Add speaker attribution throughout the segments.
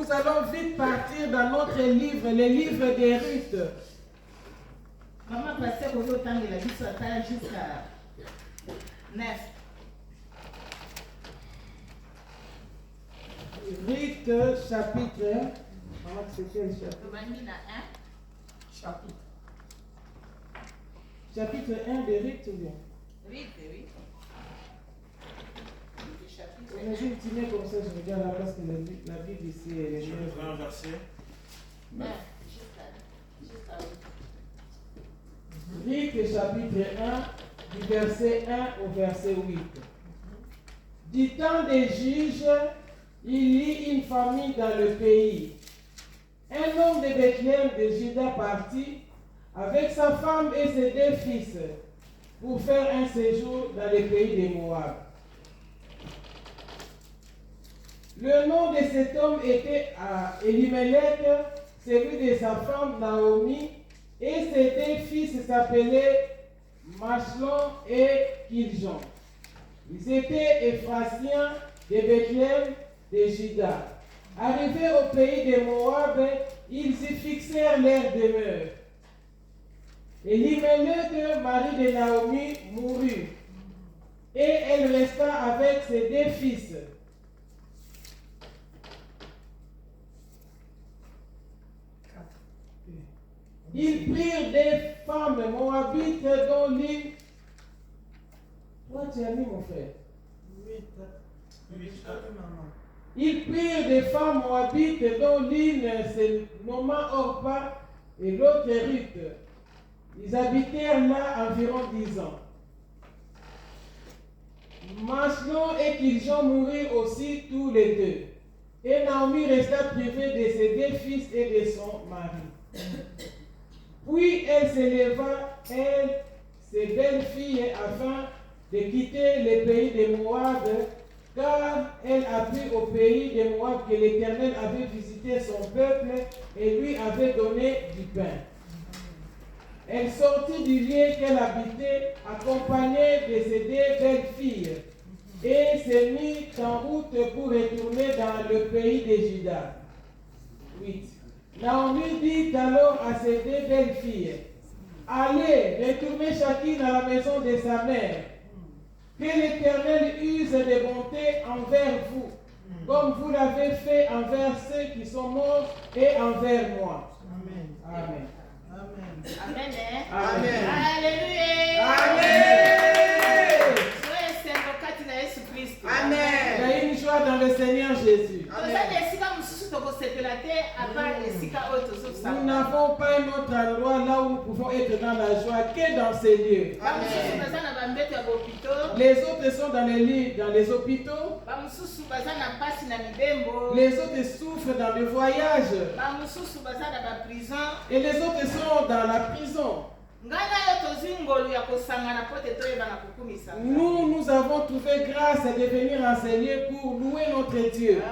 Speaker 1: nous allons vite partir dans notre livre, le livre des Ruth.
Speaker 2: Maman passait au temps de la vie sur terre jusqu'à 9.
Speaker 1: Ruth, chapitre 1. Maman, c'est quel chapitre?
Speaker 2: Chapitre.
Speaker 1: Chapitre 1 de Ruth, ou bien?
Speaker 2: Oui.
Speaker 1: Imagine, tu mets comme ça, je regarde là parce que la Bible ici, elle est
Speaker 3: Chapitre 1, verset.
Speaker 1: Ruth, chapitre 1, du verset 1 au verset 8. Du temps des juges, il y eut une famine dans le pays. Un homme de Bethléem de Juda partit avec sa femme et ses 2 fils pour faire un séjour dans le pays de Moab. Le nom de cet homme était Elimelech, celui de sa femme Naomi, et ses 2 fils s'appelaient Machlon et Kiljon. Ils étaient Ephrasiens de Bethléem de Juda. Arrivés au pays de Moab, ils y fixèrent leur demeure. Elimelech, mari de Naomi, mourut, et elle resta avec ses 2 fils. Ils prirent des femmes moabites dont l'une... Toi, tu as mis mon frère?
Speaker 3: 8.
Speaker 1: Ils prirent des femmes moabites dont l'une se nomma Orpa et l'autre Ruth. Ils habitèrent là environ 10 ans. Machlon et Kiljon moururent aussi tous les 2. Et Naomi resta privée de ses 2 fils et de son mari. Puis elle se leva, elle, ses belles filles, afin de quitter le pays de Moab, car elle apprit au pays de Moab que l'Éternel avait visité son peuple et lui avait donné du pain. Elle sortit du lieu qu'elle habitait, accompagnée de ses 2 belles filles, et se mit en route pour retourner dans le pays de Juda. 8. Naomi dit alors à ses 2 belles filles, allez, retournez chacune à la maison de sa mère. Que l'Éternel use de bonté envers vous, comme vous l'avez fait envers ceux qui sont morts et envers moi.
Speaker 3: Amen.
Speaker 1: Amen.
Speaker 3: Amen.
Speaker 2: Amen.
Speaker 1: Amen.
Speaker 2: Alléluia.
Speaker 1: Amen.
Speaker 2: Soyez syndicats de Jésus Christ.
Speaker 1: Il y a une joie dans le Seigneur Jésus. Nous n'avons pas un autre endroit là où nous pouvons être dans la joie que dans ces lieux. Les autres sont dans les lits, dans les hôpitaux. Les autres souffrent dans le voyage. Et les autres sont dans la prison. Nous avons trouvé grâce de venir en ces lieux pour louer notre Dieu.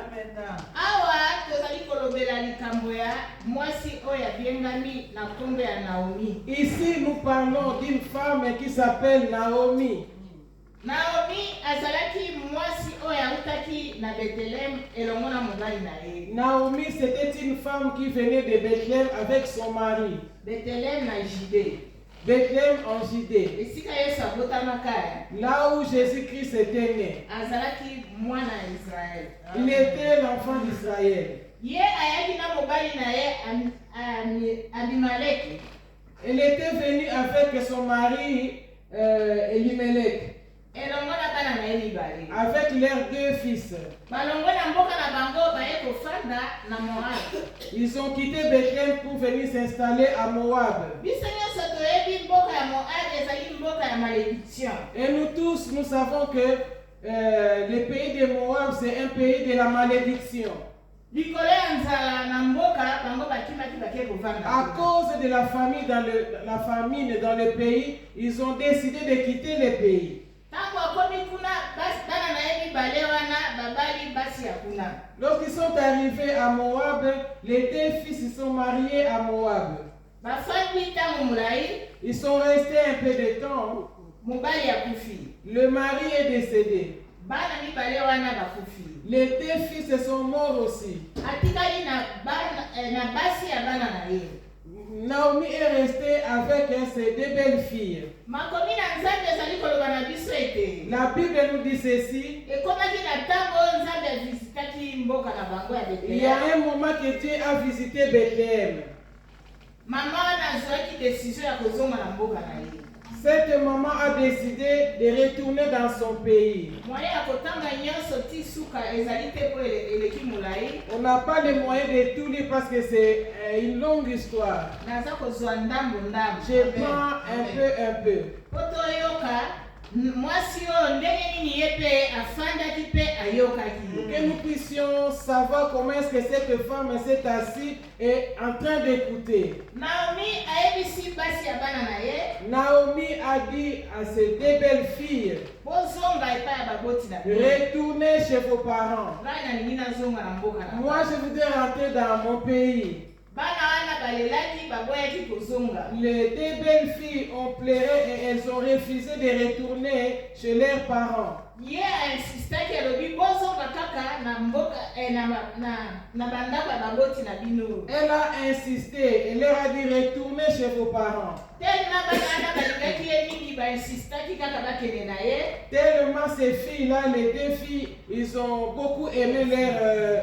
Speaker 1: Ici, nous parlons d'une femme qui s'appelle Naomi. Naomi, c'était une femme qui venait de Bethléem avec son mari.
Speaker 2: Bethléem na Judée.
Speaker 1: Bethléem en Judée. Là où Jésus-Christ était né. Il était l'enfant d'Israël. Elle était venue avec son mari Elimelech. Avec leurs 2 fils. Ils ont quitté Bethléem pour venir s'installer à Moab. Et nous tous, nous savons que le pays de Moab, c'est un pays de la malédiction. À cause de la famine dans le pays, ils ont décidé de quitter le pays. Lorsqu'ils sont arrivés à Moab, les 2 fils se sont mariés à Moab. Ils sont restés un peu de temps. Le mari est décédé. Les 2 fils sont morts aussi.
Speaker 2: na basi ya bana na ye.
Speaker 1: Naomi est restée avec ses deux belles filles.
Speaker 2: Makomi na Nzambe ezali koloba na biso ete.
Speaker 1: La Bible nous dit ceci.
Speaker 2: Ekomaki na ntango oyo Nzambe avisitaki mboka na bango ya
Speaker 1: Il y a
Speaker 2: Betlehem.
Speaker 1: un moment que Dieu a visité Bethléem.
Speaker 2: Mama wana azwaki décision ya kozonga na mboka na ye.
Speaker 1: Cette maman a décidé de retourner dans son pays.
Speaker 2: Moyen ya kotanga nyonso ti suka ezali te po eleki molai.
Speaker 1: On n'a pas les moyens de tout lire parce que c'est une longue histoire.
Speaker 2: Naza kozwa ndambo ndambo.
Speaker 1: Je prends un peu.
Speaker 2: Po toyoka mwasi oyo ndenge nini ye mpe afandaki mpe ayokaki.
Speaker 1: Pour que nous puissions savoir comment est-ce que cette femme s'est assise et en train d'écouter.
Speaker 2: Naomi ayebisi basi ya bana na ye.
Speaker 1: Naomi a dit à ses deux belles filles,
Speaker 2: Bozonga epai ya baboti na bino.
Speaker 1: retournez chez vos parents.
Speaker 2: Ngai nalingi nazonga na mboka na
Speaker 1: Moi, je voudrais rentrer dans mon pays.
Speaker 2: bana wana balelaki baboyaki kozonga.
Speaker 1: Les deux belles filles ont pleuré et elles ont refusé de retourner chez leurs parents.
Speaker 2: Ye ainsistaki alobi bozonga kaka na mboka na bandako ya baboti na bino.
Speaker 1: Elle a insisté, elle leur a dit retournez chez vos parents.
Speaker 2: Tellement bana wana balingaki ye mingi bainsistaki kaka bakende na ye.
Speaker 1: Tellement ces filles-là, les deux filles, ils ont beaucoup aimé leur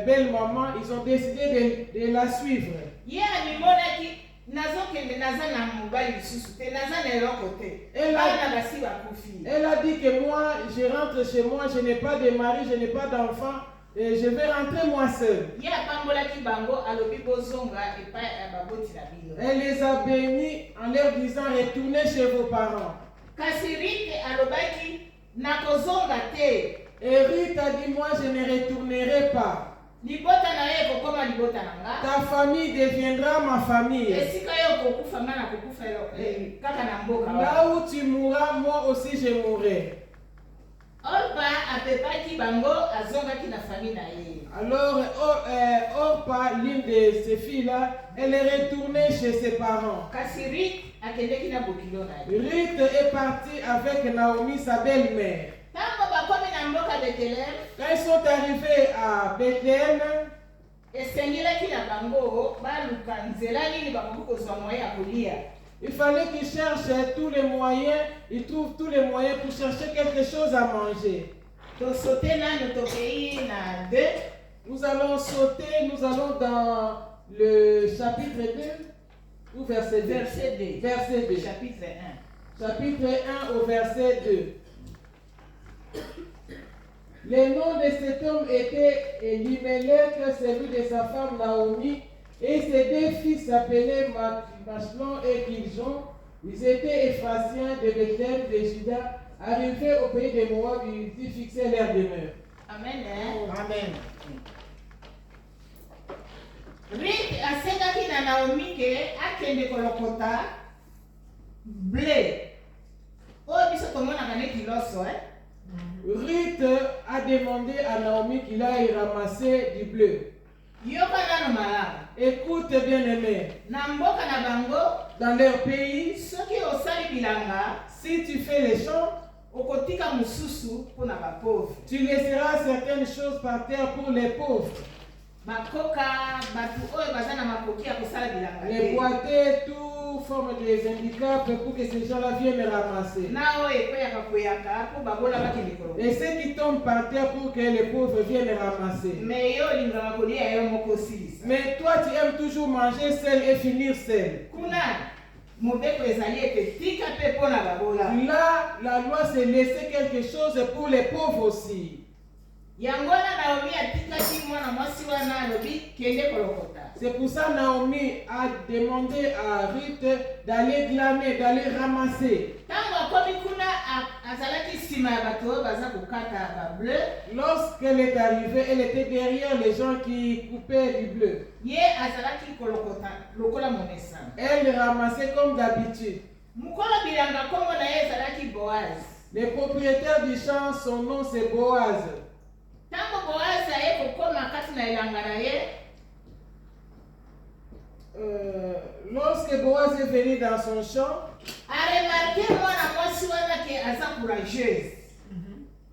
Speaker 1: belle maman, ils ont décidé de la suivre.
Speaker 2: Ye alimonaki nazokende naza na mobali lisusu te naza na eloko te. Bana basi bakufi.
Speaker 1: Elle a dit que moi, je rentre chez moi, je n'ai pas de mari, je n'ai pas d'enfant, et je vais rentrer moi seule.
Speaker 2: Ye apambolaki bango alobi bozonga epai ya baboti na bino.
Speaker 1: Elle les a bénis en leur disant retournez chez vos parents.
Speaker 2: Kasi Rite alobaki nakozonga te.
Speaker 1: Et Ruth a dit moi je ne retournerai pas.
Speaker 2: Libota na ye kokoma libota na nga.
Speaker 1: Ta famille deviendra ma famille.
Speaker 2: Esika yo kokufa nga na kokufa kaka na mboka.
Speaker 1: Là où tu mourras, moi aussi je mourrai.
Speaker 2: Orpa apepaki bango azongaki na famille na ye.
Speaker 1: Alors Orpa, l'une de ces filles-là, elle est retournée chez ses parents.
Speaker 2: Kasi Rite akendeki na bokilo na ye.
Speaker 1: Ruth est partie avec Naomi, sa belle-mère.
Speaker 2: Tango bakomi na mboka Betlehem,
Speaker 1: Quand ils sont arrivés à Bethléem,
Speaker 2: esengelaki na bango baluka nzela nini bakoki kozwa moyen ya kolia.
Speaker 1: il fallait qu'ils cherchent tous les moyens, ils trouvent tous les moyens pour chercher quelque chose à manger.
Speaker 2: Tosote nano tokei na 2.
Speaker 1: Nous allons sauter, nous allons dans le chapitre 2 ou verset 2.
Speaker 2: Verset 2.
Speaker 1: Verset 2.
Speaker 2: Chapitre 1.
Speaker 1: Chapitre 1 au verset 2. Le nom de cet homme était Elimelech, celui de sa femme Naomi, et ses deux fils s'appelaient Machlon et Kiljon. Ils étaient Éphrasiens de Bethléem de Juda, arrivés au pays de Moab, ils y fixaient leur demeure.
Speaker 2: Amen.
Speaker 1: Amen.
Speaker 2: Rite asengaki na Naomi ke akende kolokota blé. Oyo biso tomonaka neti loso.
Speaker 1: Ruth a demandé à Naomi qu'il aille ramasser du bleu.
Speaker 2: Yoka nano malamu.
Speaker 1: Écoute bien aimé,
Speaker 2: Na mboka na bango,
Speaker 1: dans leur pays,
Speaker 2: soki osali bilanga,
Speaker 1: si tu fais les champs,
Speaker 2: okotika mususu mpona bapauvre.
Speaker 1: tu laisseras certaines choses par terre pour les pauvres.
Speaker 2: Bakoka, batu oyo baza na makoki ya kosala bilanga
Speaker 1: Les
Speaker 2: te.
Speaker 1: boîtiers, tout forme des handicaps pour que ces gens-là viennent ramasser.
Speaker 2: Na oyo ekweyaka koyaka mpo babola bakende kolonga.
Speaker 1: Et ceux qui tombent par terre pour que les pauvres viennent ramasser.
Speaker 2: Me yo olingaka kolia yo moko osilisa.
Speaker 1: Mais toi, tu aimes toujours manger seul et finir seul.
Speaker 2: Kuna mobeko ezali ete tika mpe mpona babola.
Speaker 1: Là, la loi, c'est laisser quelque chose pour les pauvres aussi.
Speaker 2: Yango wana Naomi atikaki mwana mwasi wana alobi kende kolokota.
Speaker 1: C'est pour ça que Naomi a demandé à Ruth d'aller glaner, d'aller ramasser.
Speaker 2: Tango akomi kuna azalaki nsima ya bato oyo baza kokata bableu.
Speaker 1: Lorsqu'elle est arrivée, elle était derrière les gens qui coupaient du bleu.
Speaker 2: Ye azalaki kolokota lokola monesa.
Speaker 1: Elle ramassait comme d'habitude.
Speaker 2: Mukolo bilanga kombo na ye ezalaki Boaz.
Speaker 1: Le propriétaire du champ, son nom c'est Boaz.
Speaker 2: Tango Boaz aye kokoma kati na elanga na ye,
Speaker 1: Lorsque Boaz est venu dans son champ,
Speaker 2: aremarke mwana mwasi wana ke aza courageuse.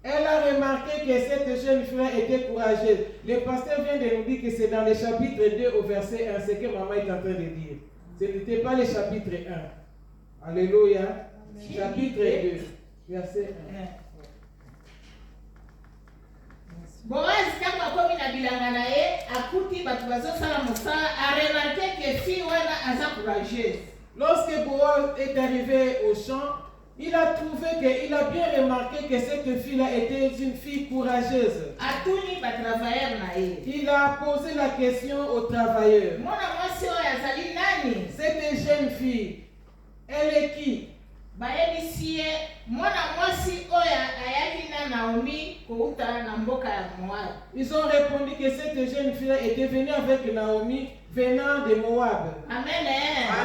Speaker 1: Elle a remarqué que cette jeune fille était courageuse. Le pasteur vient de nous dire que c'est dans le chapitre 2 au verset 1, ce que maman est en train de dire. Ce n'était pas le chapitre 1. Alléluia.
Speaker 2: Amen.
Speaker 1: Chapitre 2, verset 1.
Speaker 2: Boaz ntango akomi na bilanga na ye akuti bato bazosala mosala aremarke ke fille wana aza courageuse.
Speaker 1: Lorsque Boaz est arrivé au champ, il a trouvé qu'il a bien remarqué que cette fille-là était une fille courageuse.
Speaker 2: Atuni batravailleur na ye.
Speaker 1: Il a posé la question aux travailleurs.
Speaker 2: Mwana mwasi oyo azali nani?
Speaker 1: Cette jeune fille, elle est qui?
Speaker 2: Bayebisi ye mwana mwasi oyo ayaki na Naomi kouta na mboka ya Moab.
Speaker 1: Ils ont répondu que cette jeune fille était venue avec Naomi venant de Moab.
Speaker 2: Amen.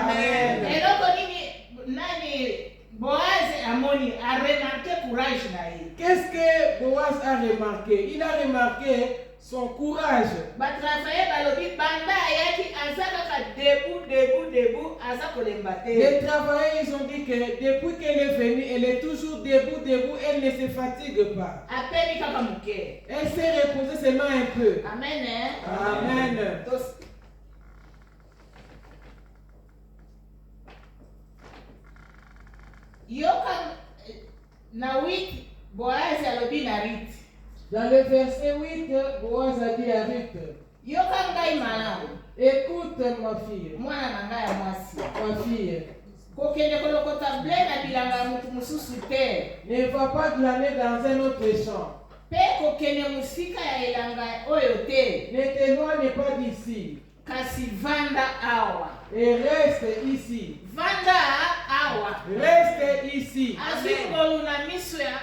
Speaker 1: Amen.
Speaker 2: Eloko nini nani Boaz amoni a remarqué courage na ye.
Speaker 1: Qu'est-ce que Boaz a remarqué? Il a remarqué son courage.
Speaker 2: Batravailleur balobi banda ayaki aza kaka debout aza kolemba te.
Speaker 1: Les travailleurs, ils ont dit que depuis qu'elle est venue, elle est toujours debout, elle ne se fatigue pas.
Speaker 2: Apeli kaka muke.
Speaker 1: Elle s'est reposée seulement un peu.
Speaker 2: Amen.
Speaker 1: Amen.
Speaker 2: Yoka na 8 Boaz alobi na Ruth.
Speaker 1: Dans le verset 8, Boaz a dit à Ruth,
Speaker 2: Yoka ngai malamu.
Speaker 1: écoute ma fille,
Speaker 2: Mwana na ngai ya mwasi.
Speaker 1: ma fille,
Speaker 2: Kokende kolokota ble na bilanga ya mutu mususu te.
Speaker 1: ne va pas glaner dans un autre champ.
Speaker 2: Pe kokende musika ya elanga oyo te.
Speaker 1: Ne t'éloigne pas d'ici
Speaker 2: Kasi vanda awa.
Speaker 1: et reste ici.
Speaker 2: Vanda awa.
Speaker 1: Reste ici.
Speaker 2: Azwi ngolu na miso ya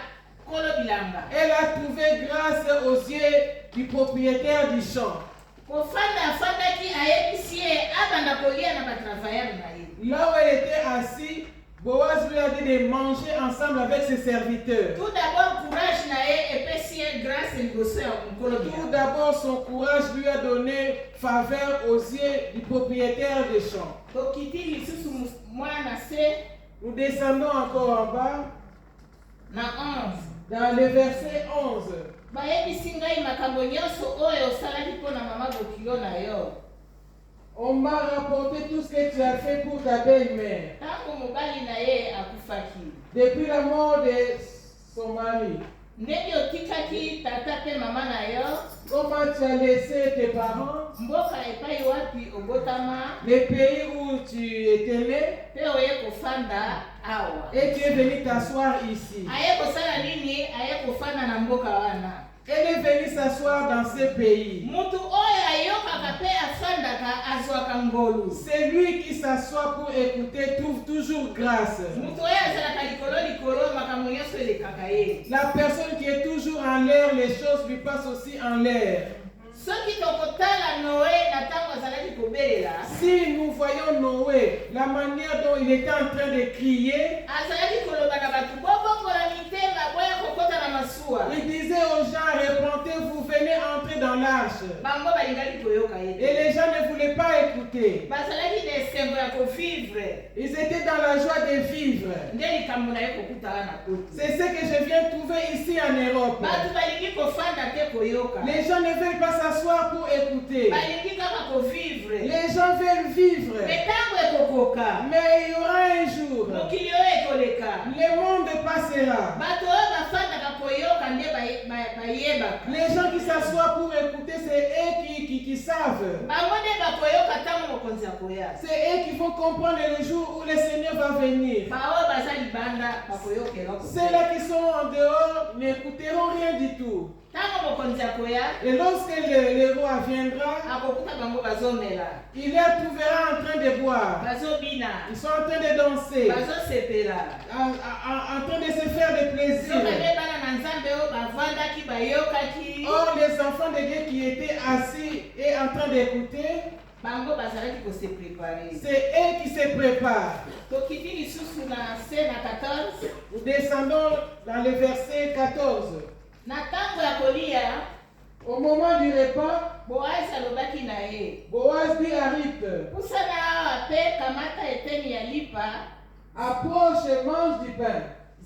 Speaker 2: kolo bilanga.
Speaker 1: Elle a trouvé grâce aux yeux du propriétaire du champ.
Speaker 2: Kofanda afandaki ayebisi ye abanda kolia na batravailleur na ye.
Speaker 1: Là où elle était assise, Boaz lui a dit de manger ensemble avec ses serviteurs.
Speaker 2: Tout d'abord courage na ye epesi ye grâce liboso ya mokolo
Speaker 1: Tout
Speaker 2: bilanga.
Speaker 1: d'abord, son courage lui a donné faveur aux yeux du propriétaire des champs.
Speaker 2: Tokiti lisusu mwana se
Speaker 1: Nous descendons encore en bas,
Speaker 2: na 11.
Speaker 1: dans le verset 11.
Speaker 2: Bayebisi ngai makambo nyonso oyo osalaki mpo na mama bokilo na yo.
Speaker 1: On m'a rapporté tout ce que tu as fait pour ta belle-mère.
Speaker 2: Ntango mobali na ye akufaki.
Speaker 1: Depuis la mort de son mari,
Speaker 2: Ndenge otikaki tata mpe mama na yo,
Speaker 1: comment tu as laissé tes parents,
Speaker 2: mboka epai wapi obotama,
Speaker 1: le pays où tu étais né,
Speaker 2: mpe oye kofanda awa.
Speaker 1: et tu es venu t'asseoir ici.
Speaker 2: Aye kosala nini? Aye kofanda na mboka wana.
Speaker 1: Elle est venue s'asseoir dans ce pays.
Speaker 2: Mutu oyo ayokaka mpe afandaka azwaka ngolu.
Speaker 1: C'est lui qui s'assoit pour écouter, trouve toujours grâce.
Speaker 2: Mutu oyo azalaka likolo makambo nyonso elekaka ye.
Speaker 1: La personne qui est toujours en l'air, les choses lui passent aussi en l'air.
Speaker 2: Soki tokotala Noé na ntango azalaki kobelela,
Speaker 1: Si nous voyons Noé, la manière dont il était en train de crier,
Speaker 2: azalaki koloba na bato bobongola mitema boya kokota na masuwa.
Speaker 1: il disait aux gens, repentez-vous, venez entrer dans l'arche.
Speaker 2: Bango balingali koyoka ye.
Speaker 1: Et les gens ne voulaient pas écouter.
Speaker 2: Bazalaki na esengo ya kovivre.
Speaker 1: Ils étaient dans la joie de vivre.
Speaker 2: Nde likambo na ye kokutaka na koti.
Speaker 1: C'est ce que je viens trouver ici en Europe.
Speaker 2: Bato balingi kofanda te koyoka.
Speaker 1: Les gens ne veulent pas s'asseoir pour écouter.
Speaker 2: Balingi kaka kovivre.
Speaker 1: Les gens veulent vivre.
Speaker 2: Me ntango ekokoka,
Speaker 1: Mais il y aura un jour,
Speaker 2: mokili oyo ekoleka.
Speaker 1: le monde passera.
Speaker 2: Bato oyo bafandaka koyoka nde bayebaka.
Speaker 1: Les gens qui s'assoient pour écouter, c'est eux qui savent.
Speaker 2: Bango nde bakoyoka ntango mokonzi akoya.
Speaker 1: C'est eux qui vont comprendre le jour où le Seigneur va venir.
Speaker 2: Baoyo baza libanda bakoyoka eloko.
Speaker 1: Ceux-là qui sont en dehors n'écouteront rien du tout.
Speaker 2: Ntango mokonzi akoya,
Speaker 1: Et lorsque le roi viendra,
Speaker 2: akokuta bango bazomela,
Speaker 1: il les trouvera en train de boire.
Speaker 2: bazobina,
Speaker 1: Ils sont en train de danser,
Speaker 2: bazosepela.
Speaker 1: en train de se faire des plaisirs.
Speaker 2: Soka nde bana na nzambe oyo bavandaki bayokaki,
Speaker 1: Or, les enfants de Dieu qui étaient assis et en train d'écouter,
Speaker 2: bango bazalaki kose prepare.
Speaker 1: c'est eux qui se préparent.
Speaker 2: Tokiti lisusu na se na 14.
Speaker 1: Nous descendons dans le verset 14.
Speaker 2: Na ntango ya kolia,
Speaker 1: Au moment du repas,
Speaker 2: Boaz alobaki na ye,
Speaker 1: Boaz dit à Ruth,
Speaker 2: pusana awa mpe kamata eteni ya lipa,
Speaker 1: approche et mange du pain.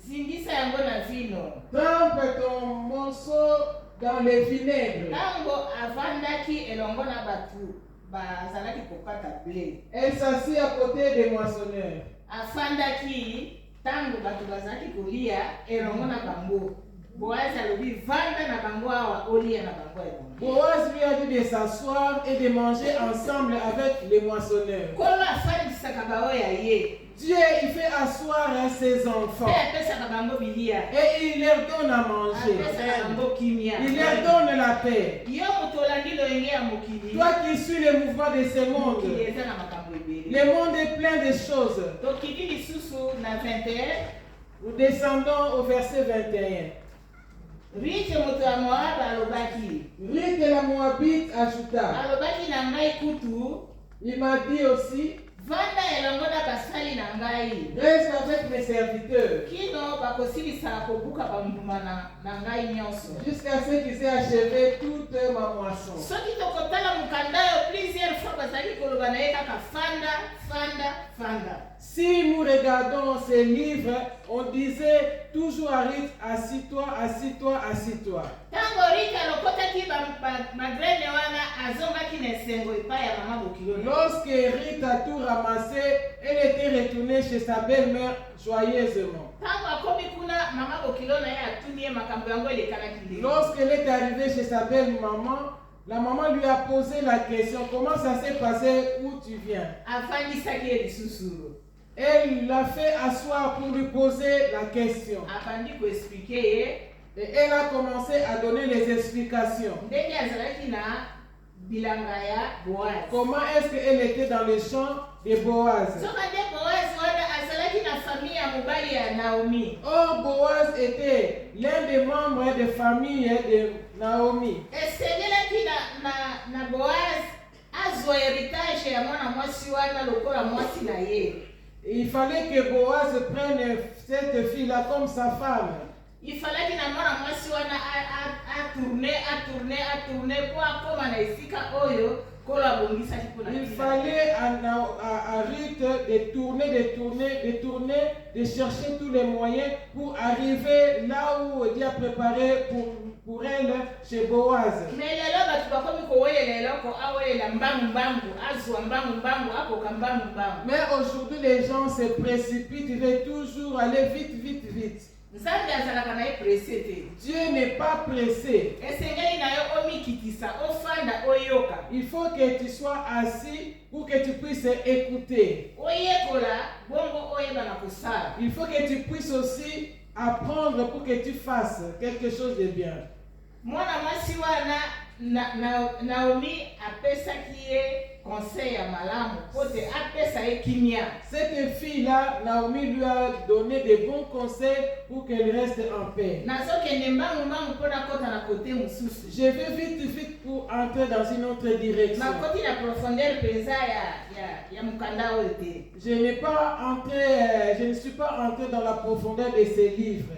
Speaker 2: zingisa yango na vino.
Speaker 1: Trempe ton morceau dans le vinaigre.
Speaker 2: Tango avandaki elongo na batu bazalaki kokata blé.
Speaker 1: Elle s'assit à côté des moissonneurs.
Speaker 2: Afandaki tango batu bazalaki kolia elongo na bango. Boaz alobi vanda na bango awa olia na bango elongo.
Speaker 1: Boaz lui a dit de s'asseoir et de manger ensemble avec les moissonneurs.
Speaker 2: Kolo afandisaka bao ya ye.
Speaker 1: Dieu, il fait asseoir ses enfants
Speaker 2: Pe apesaka bango bilia.
Speaker 1: et il leur donne à manger.
Speaker 2: Apesaka bango kimia.
Speaker 1: Il leur donne la paix.
Speaker 2: Yo moto olandi loyenge ya mokili.
Speaker 1: Toi qui suis le mouvement de ce monde,
Speaker 2: Mokili eza na makambo ebele.
Speaker 1: le monde est plein de choses.
Speaker 2: Tokiki lisusu na 21.
Speaker 1: Nous descendons au verset 21.
Speaker 2: Rite moto ya Moab alobaki.
Speaker 1: Ruth la Moabite ajouta,
Speaker 2: Alobaki na ngai kutu.
Speaker 1: il m'a dit aussi,
Speaker 2: Vanda elongo na basali na ngai.
Speaker 1: reste avec mes serviteurs
Speaker 2: Kino bakosilisaka kobuka bambuma na ngai nyonso.
Speaker 1: jusqu'à ce qu'ils aient achevé toute ma moisson.
Speaker 2: Soki tokotala mokanda yo plusieurs fois bazali koloba na ye kaka fanda.
Speaker 1: Si nous regardons ces livres, on disait toujours à Ruth, assis-toi, assis-toi, assis-toi.
Speaker 2: Tango Rite alokotaki magrene wana azongaki na esengo epai ya mama bokiloni.
Speaker 1: Lorsque Ruth a tout ramassé, elle était retournée chez sa belle-mère joyeusement.
Speaker 2: Tango akomi kuna mama bokiloni ye atuni ye makambo yango elekanaki lelo.
Speaker 1: Lorsqu'elle est arrivée chez sa belle-maman, la maman lui a posé la question, comment ça s'est passé, où tu viens?
Speaker 2: Afandisaki ye lisusu.
Speaker 1: Elle l'a fait asseoir pour lui poser la question.
Speaker 2: Afandi koexplike ye.
Speaker 1: Et elle a commencé à donner les explications.
Speaker 2: Ndenge azalaki na bilanga ya Boaz.
Speaker 1: Comment est-ce qu'elle était dans le champ de Boaz?
Speaker 2: Soka nde Boaz wana azalaki na famille ya mobali ya Naomi.
Speaker 1: Or, Boaz était l'un des membres de famille de Naomi.
Speaker 2: Esengelaki na Boaz azwa héritage ya mwana mwasi wana lokola mwasi na ye.
Speaker 1: Il fallait que Boaz prenne cette fille-là comme sa femme.
Speaker 2: Ifalaki na mwana mwasi wana atourne po akoma na esika oyo kolo abongisaki mpona
Speaker 1: Il fallait à Ruth de tourner, de chercher tous les moyens pour arriver là où Dieu a préparé pour elle chez Boaz.
Speaker 2: Mais lelo batu bakomi kowelela eloko awelela mbangu azwa mbangu akoka mbangu.
Speaker 1: Mais aujourd'hui les gens se précipitent, ils veulent toujours aller vite.
Speaker 2: Nzambe azalaka na ye pressé te.
Speaker 1: Dieu n'est pas pressé.
Speaker 2: Esengeli na yo omikitisa ofanda oyoka.
Speaker 1: Il faut que tu sois assis pour que tu puisses écouter.
Speaker 2: Oyekola bongo oyeba na kosala.
Speaker 1: Il faut que tu puisses aussi apprendre pour que tu fasses quelque chose de bien.
Speaker 2: Mwana mwasi wana Naomi apesaki ye conseil ya malamu pote apesa ye kimia.
Speaker 1: Cette fille-là, Naomi lui a donné de bons conseils pour qu'elle reste en paix.
Speaker 2: Nazokende mbangu mpona kota na kote mosusu.
Speaker 1: Je vais vite pour entrer dans une autre direction.
Speaker 2: Makoti na profondeur penza ya mukanda oyo te.
Speaker 1: Je ne suis pas entré dans la profondeur de ces livres.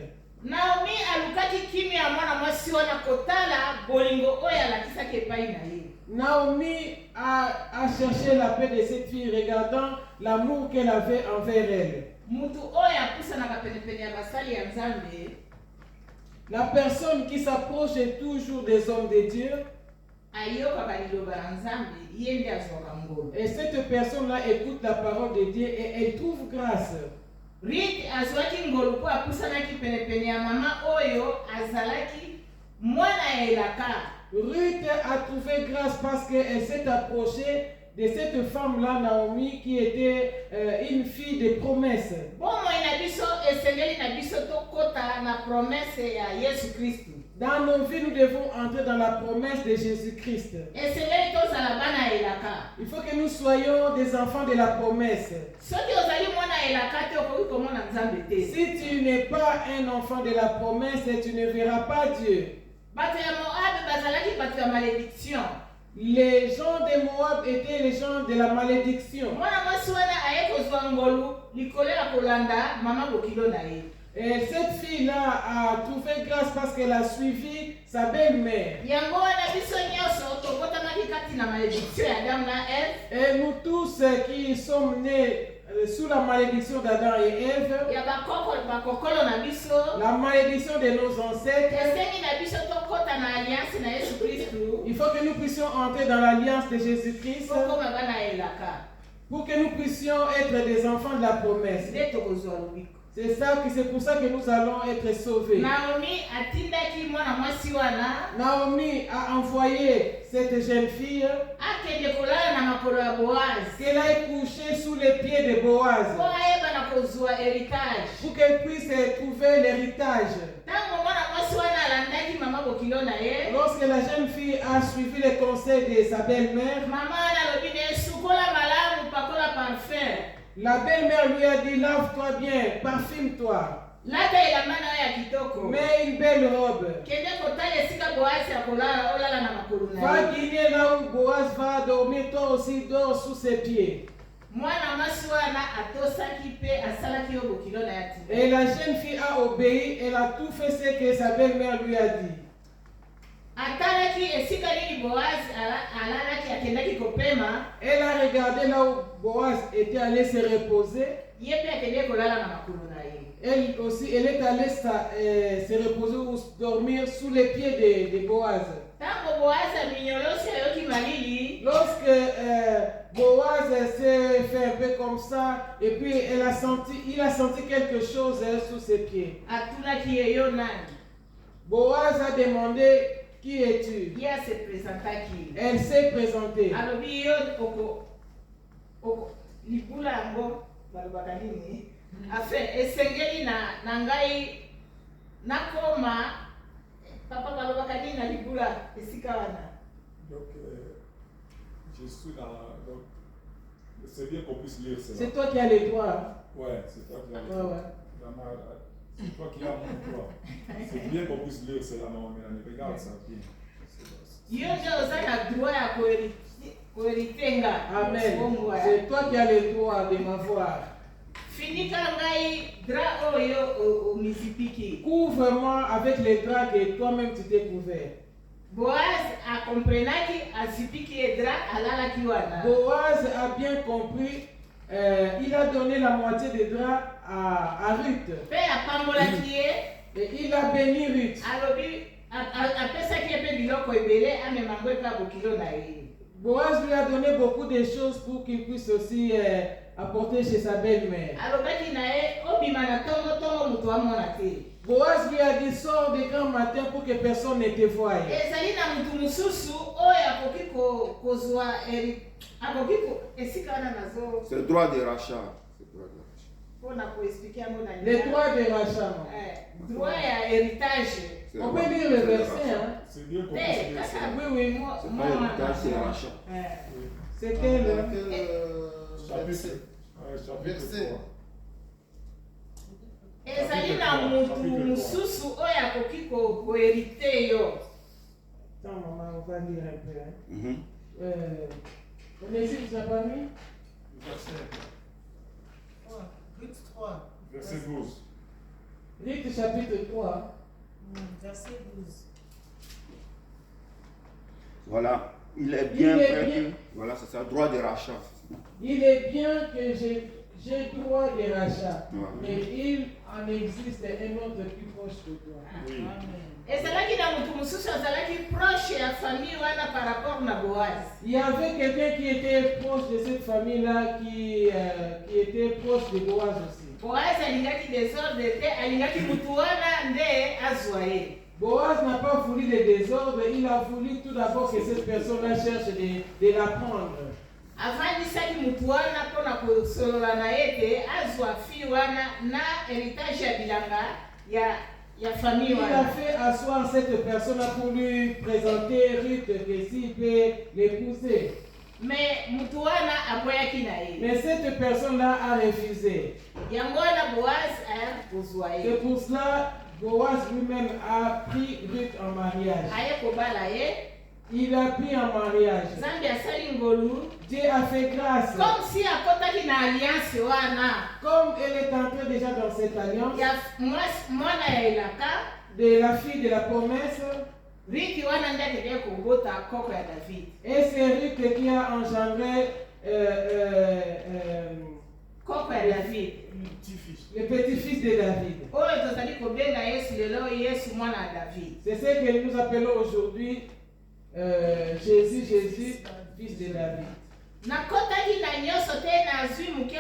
Speaker 2: Naomi alukaki kimia mwana mwasi wana kotala bolingo oyo alakisaki epai na ye.
Speaker 1: Naomi a cherché la paix de cette fille, regardant l'amour qu'elle avait envers elle.
Speaker 2: Mutu oyo apusanaka penepene ya basali ya Nzambe.
Speaker 1: La personne qui s'approche toujours des hommes de Dieu.
Speaker 2: Ayoka baliloba na Nzambe ye nde azwaka ngolu.
Speaker 1: Et cette personne-là écoute la parole de Dieu et elle trouve grâce.
Speaker 2: Ruth azwaki ngolu po apusanaki penepene ya mama oyo azalaki mwana ya elaka.
Speaker 1: Ruth a trouvé grâce parce qu'elle s'est approchée de cette femme-là, Naomi, qui était une fille de promesse.
Speaker 2: Bomoi na biso esengeli na biso tokota na promesse ya Yesu Kristu.
Speaker 1: Dans nos vies, nous devons entrer dans la promesse de Jésus-Christ.
Speaker 2: Esengeli tozala bana ya elaka.
Speaker 1: Il faut que nous soyons des enfants de la promesse.
Speaker 2: Soki ozali mwana ya elaka te okoki komona Nzambe te.
Speaker 1: Si tu n'es pas un enfant de la promesse, tu ne verras pas Dieu.
Speaker 2: Bato ya Moab bazalaki bato ya malédiction.
Speaker 1: Les gens de Moab étaient les gens de la malédiction.
Speaker 2: Mwana mwasi wana aye kozwa ngolu likolo ya kolanda mama bokilo na ye.
Speaker 1: Et cette fille-là a trouvé grâce parce qu'elle a suivi sa belle-mère.
Speaker 2: Yango wana biso nyonso tokotamaki kati na malédiction ya Adam na Ève.
Speaker 1: Et nous tous qui sommes nés sous la malédiction d'Adam et Ève,
Speaker 2: ya bakokolo na biso
Speaker 1: la malédiction de nos ancêtres,
Speaker 2: esengi na biso tokɔta na alliance na Yesu Kristu
Speaker 1: il faut que nous puissions entrer dans l'alliance de Jésus-Christ
Speaker 2: tokoma bana ya elaka
Speaker 1: pour que nous puissions être des enfants de la promesse.
Speaker 2: nde tokozwa lobiko.
Speaker 1: C'est pour ça que nous allons être sauvés.
Speaker 2: Naomi atindaki mwana mwasi wana
Speaker 1: Naomi a envoyé cette jeune fille
Speaker 2: akende kolala na makolo ya Boaz
Speaker 1: qu'elle aille coucher sous les pieds de Boaz
Speaker 2: po ayeba na kozwa héritage.
Speaker 1: pour qu'elle puisse trouver l'héritage.
Speaker 2: Ntango mwana mwasi wana alandaki mama bokilo na ye,
Speaker 1: Lorsque la jeune fille a suivi les conseils de sa belle-mère,
Speaker 2: mama wana alobi na ye sukola malamu pakola parfum
Speaker 1: la belle-mère lui a dit lave-toi bien, parfume-toi,
Speaker 2: lata elamba na yo ya kitoko
Speaker 1: mets une belle robe.
Speaker 2: kende kotala esika Boasi akolala olala na makolo na
Speaker 1: Va
Speaker 2: ye.
Speaker 1: dîner là où Boaz va dormir, toi aussi dors sous ses pieds.
Speaker 2: Mwana mwasi wana atosaki mpe asalaki yo bokilo na ya tina.
Speaker 1: Et la jeune fille a obéi, elle a tout fait ce que sa belle-mère lui a dit.
Speaker 2: Atalaki esika nini Boaz alalaki akendaki kopema,
Speaker 1: Elle a regardé là où Boaz était allé se reposer.
Speaker 2: ye mpe akende kolala na makolo na ye.
Speaker 1: Elle aussi, elle est allée se reposer ou dormir sous les pieds de Boaz.
Speaker 2: Ntango Boaz aminyolosi ayoki malili,
Speaker 1: Lorsque Boaz s'est fait un peu comme ça, et puis il a senti quelque chose sous ses pieds.
Speaker 2: atunaki ye yo nani?
Speaker 1: Boaz a demandé, qui es-tu?
Speaker 2: Ye asepresentaki.
Speaker 1: Elle s'est présentée.
Speaker 2: Alobi yo oko libula yango balobaka nini? Afe esengeli na ngai nakoma papa balobaka nini na libula esika wana?
Speaker 4: Donc, je suis dans. Donc, c'est bien qu'on puisse lire cela.
Speaker 1: C'est toi qui as les droits.
Speaker 4: Ouais, c'est toi qui as
Speaker 1: Ouais, ouais.
Speaker 4: C'est toi qui as mon droit. C'est bien qu'on puisse lire cela, non, mais regarde ça bien.
Speaker 2: Yo ndio oza na droit ya koeritenga.
Speaker 1: Amen. C'est toi qui as les droits de m'avoir.
Speaker 2: Finika ngai dra oyo omizipiki.
Speaker 1: Couvre-moi avec les draps que toi-même tu t'es couvert.
Speaker 2: Boaz akomprenaki azipiki ye dra alalaki wana.
Speaker 1: Boaz a bien compris. Il a donné la moitié des draps à Ruth.
Speaker 2: Pe apambolaki ye.
Speaker 1: Et il a béni Ruth.
Speaker 2: Alobi apesaki ye mpe biloko ebele amema ngo epa bokilo na ye.
Speaker 1: Boaz lui a donné beaucoup de choses pour qu'il puisse aussi apporter chez sa belle-mère.
Speaker 2: Alobaki na ye obima na tongo moto amona te.
Speaker 1: Boaz lui a dit, sors de grand matin pour que personne ne te voie.
Speaker 2: Ezali na mutu mususu oyo akoki kozwa akoki esika wana nazo
Speaker 5: C'est le droit de rachat.
Speaker 2: mpona koexplike yango na
Speaker 1: Les droits de rachat.
Speaker 2: droit ya héritage.
Speaker 1: On peut lire le verset. Hein?
Speaker 4: C'est bien qu'on
Speaker 2: Te
Speaker 4: puisse lire
Speaker 2: kaka
Speaker 4: cela.
Speaker 1: Oui, oui.
Speaker 5: C'est pas héritage, c'est rachat.
Speaker 1: C'est quel
Speaker 4: Chapitre. Chapitre
Speaker 3: Verset.
Speaker 4: 3.
Speaker 2: ezali na mutu mususu oyo akoki koherite yo.
Speaker 1: Attends, maman, on va lire un peu. Hein?
Speaker 5: Mhm.
Speaker 1: On est ici, tu n'as pas mis?
Speaker 3: Verset 3. Ruth 3.
Speaker 4: Verset 12.
Speaker 1: Ruth chapitre 3.
Speaker 3: Verset 12.
Speaker 5: Voilà. Il est bien
Speaker 1: Il est
Speaker 5: vrai
Speaker 1: bien.
Speaker 5: que. Voilà, c'est ça, droit de rachat.
Speaker 1: Il est bien que j'ai droit de rachat,
Speaker 5: Ouais.
Speaker 1: mais il en existe un autre plus proche que toi.
Speaker 4: Oui.
Speaker 2: ezalaki na mutu mususu azalaki proche ya famille wana par rapport na Boaz.
Speaker 1: Il y avait quelqu'un qui était proche de cette famille-là, qui était proche de Boaz aussi.
Speaker 2: Boaz alingaki desordre te alingaki mutu wana nde azwa ye.
Speaker 1: Boaz n'a pas voulu le désordre, il a voulu tout d'abord que cette personne-là cherche de la prendre.
Speaker 2: avandisaki mutu wana mpona kosolola na ye te azwa fi wana na héritage ya bilanga ya famille
Speaker 1: Il a
Speaker 2: wana.
Speaker 1: fait asseoir cette personne-là pour lui présenter Ruth, que s'il peut l'épouser.
Speaker 2: Mais mutu wana aboyaki na ye.
Speaker 1: Mais cette personne-là a refusé.
Speaker 2: yango wana Boaz aya kozwa
Speaker 1: C'est
Speaker 2: ye.
Speaker 1: pour cela Boaz lui-même a pris Ruth en mariage.
Speaker 2: aye kobala ye.
Speaker 1: Il a pris en mariage.
Speaker 2: Nzambe asali ngolu
Speaker 1: Dieu a fait grâce.
Speaker 2: comme si akotaki na alliance wana
Speaker 1: Comme elle est entrée déjà dans cette alliance
Speaker 2: ya mwana ya elaka
Speaker 1: de la fille de la promesse,
Speaker 2: riki wana nde akendeki kobota koko ya David.
Speaker 1: et c'est Ruth qui a engendré
Speaker 2: Koko ya David.
Speaker 3: Petit-fils.
Speaker 1: le petit-fils de David.
Speaker 2: Oyo tozali kobenga Yesu lelo Yesu mwana ya David.
Speaker 1: C'est ce que nous appelons aujourd'hui Jésus, fils de David.
Speaker 2: Nakotaki na nyonso te nazwi muke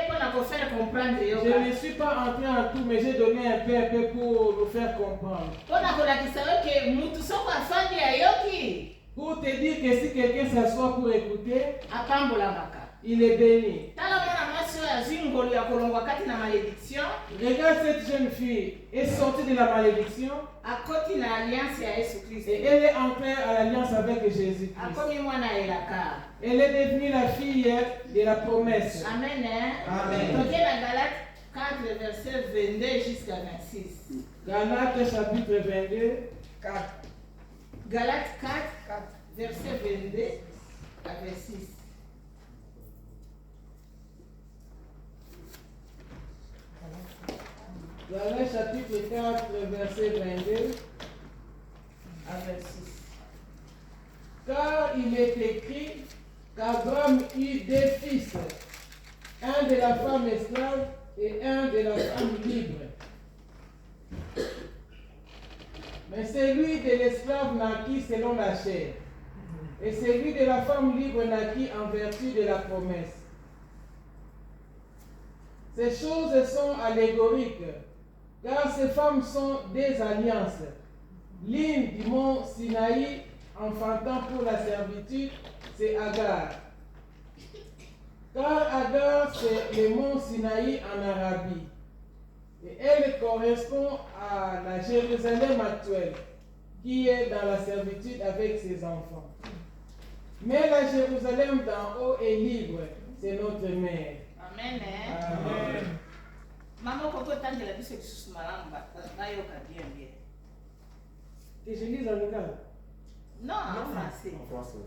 Speaker 2: mpo na kofaire comprendre
Speaker 1: Je
Speaker 2: yoka.
Speaker 1: ne suis pas entré en tout, mais j'ai donné un peu pour nous faire comprendre.
Speaker 2: Mpo na kolakisa yo ke mutu soko afandi ayoki
Speaker 1: Pour te dire que si quelqu'un s'assoit pour écouter,
Speaker 2: apambolamaka.
Speaker 1: il est béni.
Speaker 2: Tala mwana mwasi oyo azwi ngolu ya kolongwa kati na malédiction
Speaker 1: Regarde, cette jeune fille est sortie de la malédiction
Speaker 2: akoti na alliance ya Yesu Kristo.
Speaker 1: et elle est entrée à l'alliance avec Jésus-Christ.
Speaker 2: Akomi mwana elaka.
Speaker 1: Elle est devenue la fille de la promesse.
Speaker 2: Amen.
Speaker 1: Amen.
Speaker 2: Toke na Galate 4 verset 22 jusqu'à 26.
Speaker 1: Galates chapitre 22, 4.
Speaker 2: Galate 4 verset 22 à 26.
Speaker 1: Galates chapitre 4, verset 22
Speaker 2: À 26.
Speaker 1: Car il est écrit qu'Abraham eut deux fils, un de la femme esclave et un de la femme libre. Mais celui de l'esclave naquit selon la chair, et celui de la femme libre naquit en vertu de la promesse. Ces choses sont allégoriques, car ces femmes sont des alliances. L'une du mont Sinaï, enfantant pour la servitude, c'est Agar. Car Agar, c'est le mont Sinaï en Arabie. Et elle correspond à la Jérusalem actuelle, qui est dans la servitude avec ses enfants. Mais la Jérusalem d'en haut est libre, c'est notre mère.
Speaker 2: Amen.
Speaker 1: Amen.
Speaker 2: Maman koko tangela biso lisusu malamu bayoka bien bien.
Speaker 1: Que je lise en lingala.
Speaker 2: Non, en français.
Speaker 4: En français.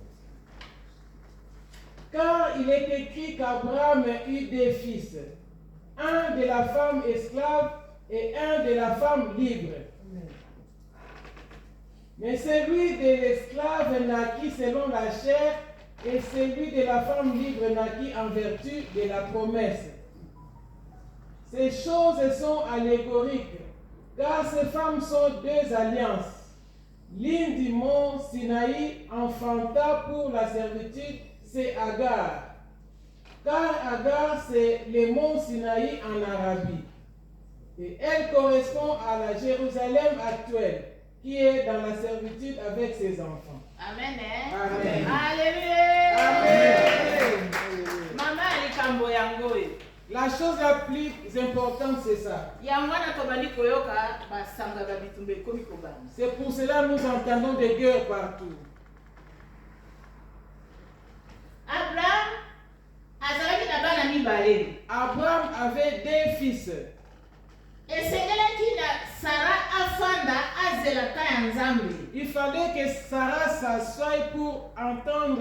Speaker 1: Car il est écrit qu'Abraham eut deux fils, un de la femme esclave et un de la femme libre. Mais celui de l'esclave naquit selon la chair et celui de la femme libre naquit en vertu de la promesse. Ces choses sont allégoriques, car ces femmes sont deux alliances. L'une du mont Sinaï enfanta pour la servitude, c'est Agar. Car Agar, c'est le mont Sinaï en Arabie. Et elle correspond à la Jérusalem actuelle, qui est dans la servitude avec ses enfants.
Speaker 2: Amen.
Speaker 1: Amen.
Speaker 2: Alléluia.
Speaker 1: Amen.
Speaker 2: Mama alikambo yango oyo.
Speaker 1: La chose la plus importante, c'est ça.
Speaker 2: Yango wana tobandi koyoka basangaka bitumba ekomi kobanda.
Speaker 1: C'est pour cela que nous entendons des guerres partout.
Speaker 2: Abraham azalaki na bana mibale.
Speaker 1: Abraham avait deux fils.
Speaker 2: Esengelaki na Sara afanda azela ta ya Nzambe.
Speaker 1: Il fallait que Sarah s'assoie pour attendre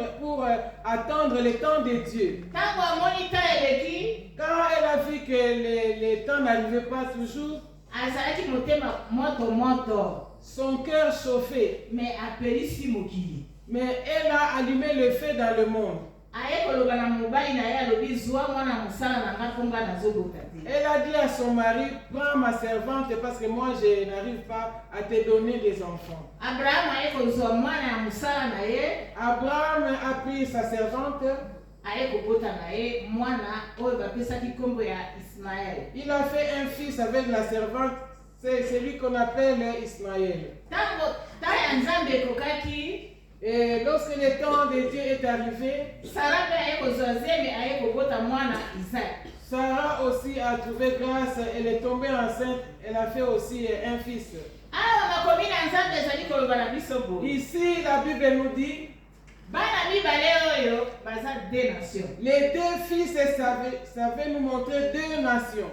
Speaker 1: le temps de Dieu.
Speaker 2: Tango amoni ta eleki,
Speaker 1: Quand elle a vu que le temps n'arrivait pas toujours,
Speaker 2: azalaki motema moto
Speaker 1: son cœur chauffait.
Speaker 2: me apelisi mokili.
Speaker 1: Mais elle a allumé le feu dans le monde.
Speaker 2: Aye koloba na mobali na ye alobi zwa mwana mosala na nga mpo nga nazobota te.
Speaker 1: Elle a dit à son mari, prends ma servante parce que moi je n'arrive pas à te donner des enfants.
Speaker 2: Abraham aye kozwa mwana ya mosala na ye,
Speaker 1: Abraham a pris sa servante.
Speaker 2: aye kobota na ye mwana oyo bapesaki nkombo ya Ismael.
Speaker 1: Il a fait un fils avec la servante, c'est celui qu'on appelle Ismaël.
Speaker 2: Tango ta ya Nzambe ekokaki,
Speaker 1: Et lorsque le temps de Dieu est arrivé,
Speaker 2: Sara mpe aye kozwa zemi aye kobota mwana Isaac.
Speaker 1: Sarah aussi a trouvé grâce, elle est tombée enceinte, elle a fait aussi un fils.
Speaker 2: Awa makomi na Nzambe ezali koloba na biso boye.
Speaker 1: Ici, la Bible nous dit,
Speaker 2: Bana mibale oyo baza deux nations.
Speaker 1: les deux fils savaient nous montrer deux nations.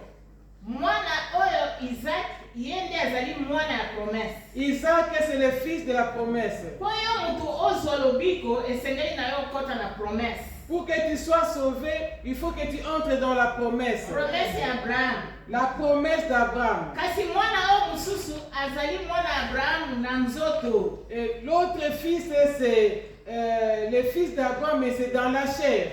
Speaker 2: Mwana oyo Isaac ye nde azali mwana ya promesse.
Speaker 1: Isaac, c'est le fils de la promesse.
Speaker 2: Po yo mutu ozwa lobiko esengeli na yo okota na promesse.
Speaker 1: Pour que tu sois sauvé, il faut que tu entres dans la promesse.
Speaker 2: Promesse ya Abraham.
Speaker 1: La promesse d'Abraham.
Speaker 2: Kasi mwana oyo mosusu azali mwana ya Abraham na nzoto.
Speaker 1: Et l'autre fils, c'est le fils d'Abraham, mais c'est dans la chair.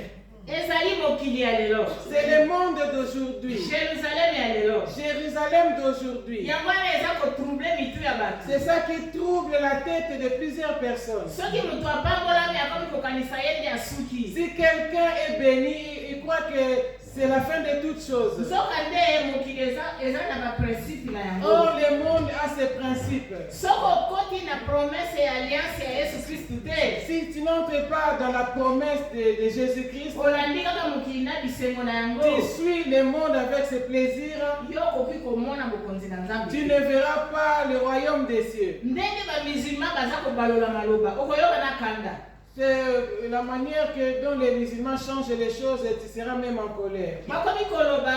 Speaker 2: ezali mokili ya lelo.
Speaker 1: C'est le monde d'aujourd'hui.
Speaker 2: Jérusalem ya lelo.
Speaker 1: Jérusalem d'aujourd'hui.
Speaker 2: yango wana eza kotrouble mitu ya bato.
Speaker 1: C'est ça qui trouble la tête de plusieurs personnes.
Speaker 2: soki moto apambolami akomi kokanisa ye nde asuki.
Speaker 1: Si quelqu'un est béni, il croit que c'est la fin de toutes choses.
Speaker 2: nzoka nde mokili eza na baprincipe na yango.
Speaker 1: Or, le monde a ses principes.
Speaker 2: soki okoti na promese ya alliance ya yesu kristu te.
Speaker 1: Si tu n'entres pas dans la promesse de Jésus-Christ,
Speaker 2: olandi kaka mokili na bisengo na yango.
Speaker 1: tu suis le monde avec ses plaisirs,
Speaker 2: yo okoki komona bokonzi na nzambe.
Speaker 1: tu ne verras pas le royaume des cieux.
Speaker 2: ndenge bamusulman baza kobalola maloba okoyoka na kanda.
Speaker 1: C'est la manière que dont les musulmans changent les choses et tu seras même en colère.
Speaker 2: bakomi koloba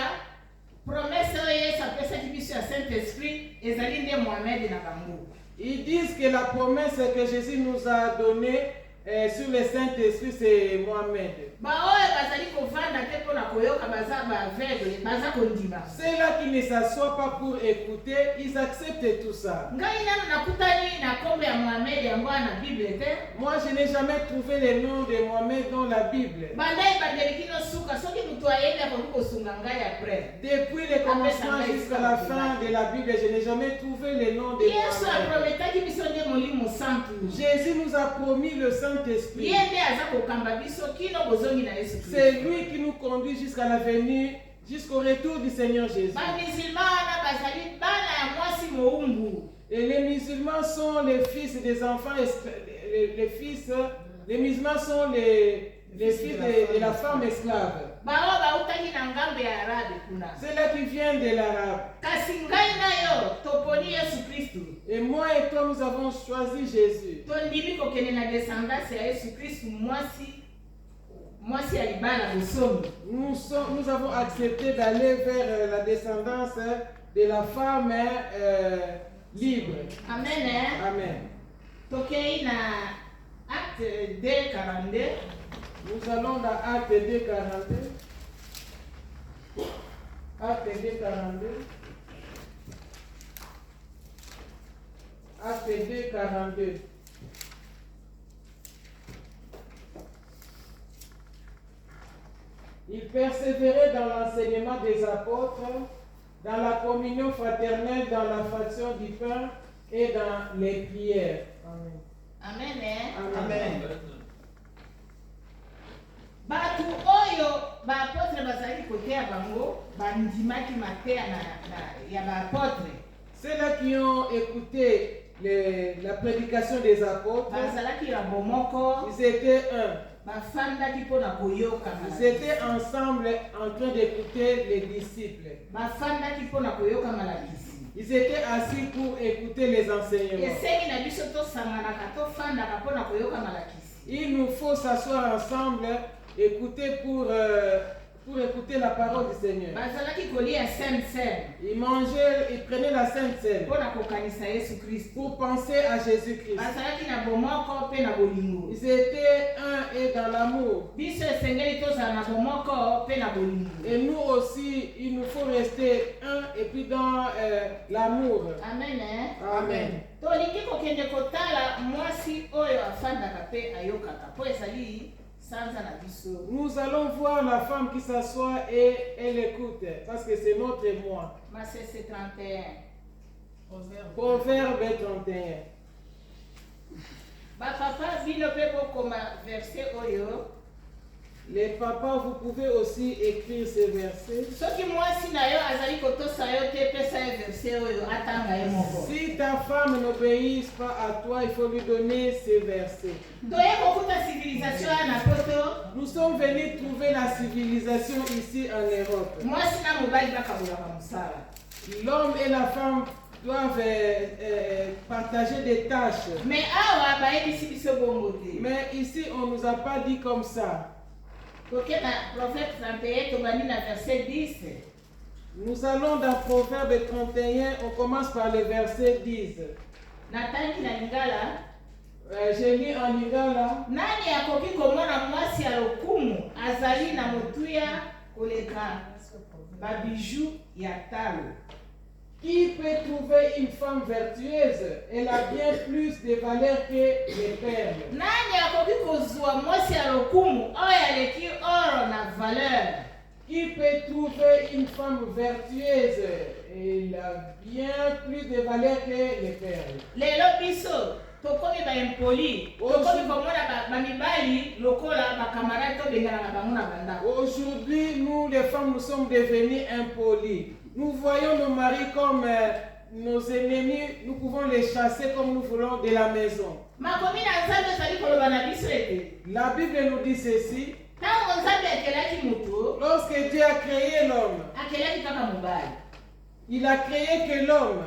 Speaker 2: promese oyo yesu apesaki biso ya saint esprit ezali nde mohamed na bango.
Speaker 1: Ils disent que la promesse que Jésus nous a donnée sur le Saint-Esprit, c'est Mohamed.
Speaker 2: baoyo bazali kovanda te mpo na koyoka baza baaveugle baza kondima.
Speaker 1: Ceux-là qui ne s'assoient pas pour écouter, ils acceptent tout ça.
Speaker 2: ngai nano nakutani na kombo ya mohamed yango wana bible te.
Speaker 1: Moi, je n'ai jamais trouvé le nom de Mohamed dans la Bible.
Speaker 2: bandai bandeliki nosuka soki moto ayebi akoki kosunga ngai apres.
Speaker 1: Depuis le commencement jusqu'à la fin de la Bible, je n'ai jamais trouvé le nom de
Speaker 2: yesu
Speaker 1: Mohamed.
Speaker 2: aprometaki biso nde molimo santu.
Speaker 1: Jésus nous a promis le Saint-Esprit.
Speaker 2: ye nde aza kokamba biso kino bozongi na yesu
Speaker 1: C'est
Speaker 2: kristo.
Speaker 1: lui qui nous conduit jusqu'à la venue, jusqu'au retour du Seigneur Jésus.
Speaker 2: bamusulman wana bazali bana ya mwasi moumbu.
Speaker 1: Et les musulmans sont les fils des enfants, les musulmans sont les fils de la femme esclave.
Speaker 2: bao bautaki na ngambo ya arabe kuna.
Speaker 1: Ceux-là qui viennent de l'arabe.
Speaker 2: kasi ngai na yo toponi yesu kristu.
Speaker 1: Et moi et toi, nous avons choisi Jésus.
Speaker 2: tondimi kokende na descendance ya yesu kristu mwasi ya libala bosomi.
Speaker 1: Nous avons accepté d'aller vers la descendance de la femme libre.
Speaker 2: amen eh?
Speaker 1: Amen.
Speaker 2: tokei na acte 2:42.
Speaker 1: Nous allons dans Acte 2:42. Acte 2:42. Acte 2:42. Il persévérait dans l'enseignement des apôtres, dans la communion fraternelle, dans la fraction du pain et dans les prières. Amen.
Speaker 2: amen eh?
Speaker 1: Amen.
Speaker 2: bato oyo baapotre bazali koteya bango bandimaki mateya ya baapotre.
Speaker 1: Ceux-là qui ont écouté la prédication des apôtres,
Speaker 2: bazalaki na bomoko.
Speaker 1: ils étaient un.
Speaker 2: bafandaki mpo na koyoka.
Speaker 1: Ils étaient ensemble en train d'écouter les disciples.
Speaker 2: bafandaki mpo na koyoka malakisi.
Speaker 1: Ils étaient assis pour écouter les enseignements.
Speaker 2: esengi na biso tosanganaka tofandaka mpo na koyoka malakisi.
Speaker 1: Il nous faut s'asseoir ensemble, écouter pour écouter la parole du Seigneur.
Speaker 2: bazalaki kolia sainte seine
Speaker 1: Ils mangeaient, ils prenaient la Sainte Seine
Speaker 2: mpo na kokanisa yesu kristu.
Speaker 1: pour penser à Jésus-Christ.
Speaker 2: bazalaki na bomoko mpe na bolingo.
Speaker 1: Ils étaient un et dans l'amour.
Speaker 2: biso esengeli tozala na bomoko mpe na bolingo.
Speaker 1: Et nous aussi, il nous faut rester un et puis dans l'amour.
Speaker 2: amen eh?
Speaker 1: Amen.
Speaker 2: tolingi kokende kotala mwasi oyo afandaka mpe ayokaka mpo ezali sanza na biso.
Speaker 1: Nous allons voir la femme qui s'assoit et elle écoute, parce que c'est notre moi.
Speaker 2: masese 31.
Speaker 1: Proverbe 31.
Speaker 2: bapapa bino mpe bokoma verse oyo.
Speaker 1: Les papas, vous pouvez aussi écrire ces versets.
Speaker 2: soki mwasi na yo azali kotosa yo te pesa ye verse oyo atanga ye moko.
Speaker 1: Si ta femme n'obéit pas à toi, il faut lui donner ces versets.
Speaker 2: toye kokuta civilisation ya na poto.
Speaker 1: Nous sommes venus trouver la civilisation ici en Europe.
Speaker 2: mwasi na mobali bakabolaka mosala.
Speaker 1: L'homme et la femme doivent partager des tâches.
Speaker 2: mais awa bayebisi biso bongo te.
Speaker 1: Mais ici, on ne nous a pas dit comme ça.
Speaker 2: toke na prophète 31 tobandi na verset 10.
Speaker 1: Nous allons dans Proverbe 31, on commence par le verset 10.
Speaker 2: natangi na lingala.
Speaker 1: Je lis en lingala.
Speaker 2: nani akoki komona mwasi ya lokumu azali na motuya koleka babiju ya talo.
Speaker 1: Qui peut trouver une femme vertueuse? Elle a bien plus de valeur que les perles.
Speaker 2: nani akoki kozwa mwasi ya lokumu oyo aleki oro na
Speaker 1: Qui peut trouver une femme vertueuse? Elle a bien plus de valeur que les perles.
Speaker 2: lelo biso tokomi baimpoli tokomi komona bamibali lokola bakamarade tobengana na bango na bandako.
Speaker 1: Aujourd'hui, nous les femmes, nous sommes devenues impolies. Nous voyons nos maris comme nos ennemis, nous pouvons les chasser comme nous voulons de la maison.
Speaker 2: makomi na nzambe ezali koloba na biso ete
Speaker 1: La Bible nous dit ceci.
Speaker 2: ntango nzambe akelaki moto
Speaker 1: Lorsque Dieu a créé l'homme,
Speaker 2: akelaki kaka mobali
Speaker 1: il a créé que l'homme.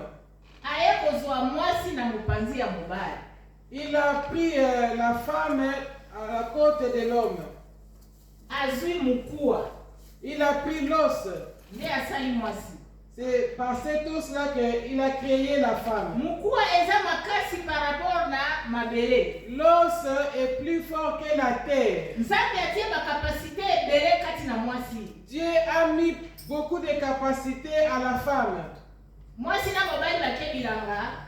Speaker 2: aye kozwa mwasi na mopanzi ya mobali.
Speaker 1: Il a pris la femme à la côte de l'homme.
Speaker 2: azwi mokuwa
Speaker 1: Il a pris l'os.
Speaker 2: nde asali mwasi.
Speaker 1: C'est par cet os-là qu'il a créé la femme.
Speaker 2: mokuwa eza makasi par rapport na mabele.
Speaker 1: L'os est plus fort que la terre.
Speaker 2: nzambe atie bakapasite ebele kati na mwasi.
Speaker 1: Dieu a mis beaucoup de capacités à la femme.
Speaker 2: mwasi na mobali batie bilanga.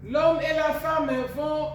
Speaker 1: L'homme et la femme vont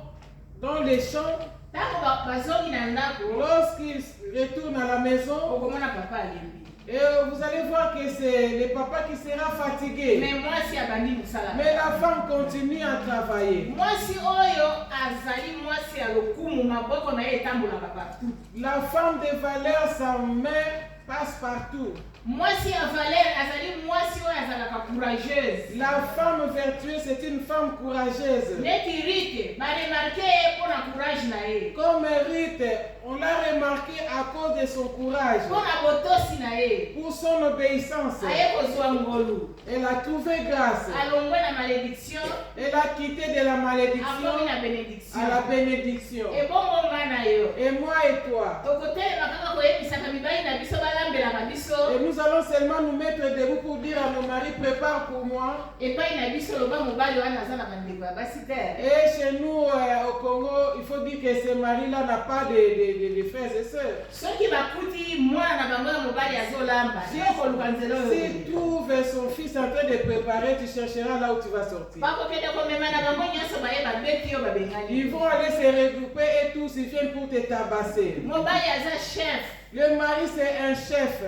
Speaker 1: dans les champs.
Speaker 2: ntango bazongi na ndako
Speaker 1: Lorsqu'ils retournent à la maison,
Speaker 2: okomona papa alembi.
Speaker 1: et vous allez voir que c'est le papa qui sera fatigué.
Speaker 2: me mwasi abandi mosala.
Speaker 1: Mais la femme continue à travailler.
Speaker 2: mwasi oyo azali mwasi ya lokumu maboko na ye etambolaka partout.
Speaker 1: La femme de valeur, sa main passe partout.
Speaker 2: mwasi ya valeur azali mwasi oyo azalaka courageuse.
Speaker 1: La femme vertueuse, c'est une femme courageuse.
Speaker 2: neti rite baremarke ye mpo na courage na ye,
Speaker 1: Comme Ruth, on l'a remarqué à cause de son courage,
Speaker 2: mpo na botosi na ye.
Speaker 1: pour son obéissance.
Speaker 2: aye kozwa ngolu,
Speaker 1: Elle a trouvé grâce.
Speaker 2: alongwe na malédiction
Speaker 1: Elle a quitté de la
Speaker 2: akomi
Speaker 1: malédiction
Speaker 2: na bénédiction.
Speaker 1: à la bénédiction.
Speaker 2: ebongo nga na yo
Speaker 1: Et moi et toi.
Speaker 2: tokotelema kaka koyebisaka mibali na biso balambelaka biso
Speaker 1: Et nous allons seulement nous mettre debout pour dire à nos maris, prépare pour moi.
Speaker 2: epai na biso loba mobali wana aza na bandeko ya basi te.
Speaker 1: Et chez nous au Congo, il faut dire que ces maris-là n'ont pas de frères et sœurs.
Speaker 2: soki bakuti mwana na bango ya mobali azolamba yo koluka nzela
Speaker 1: Si
Speaker 2: oyo
Speaker 1: tu trouves son fils en train de préparer, tu chercheras là où tu vas sortir.
Speaker 2: bakokende komema na bango nyonso baye babeti yo babengani.
Speaker 1: Ils vont aller se regrouper et tous ils viennent pour te tabasser.
Speaker 2: mobali aza chef.
Speaker 1: Le mari c'est un chef.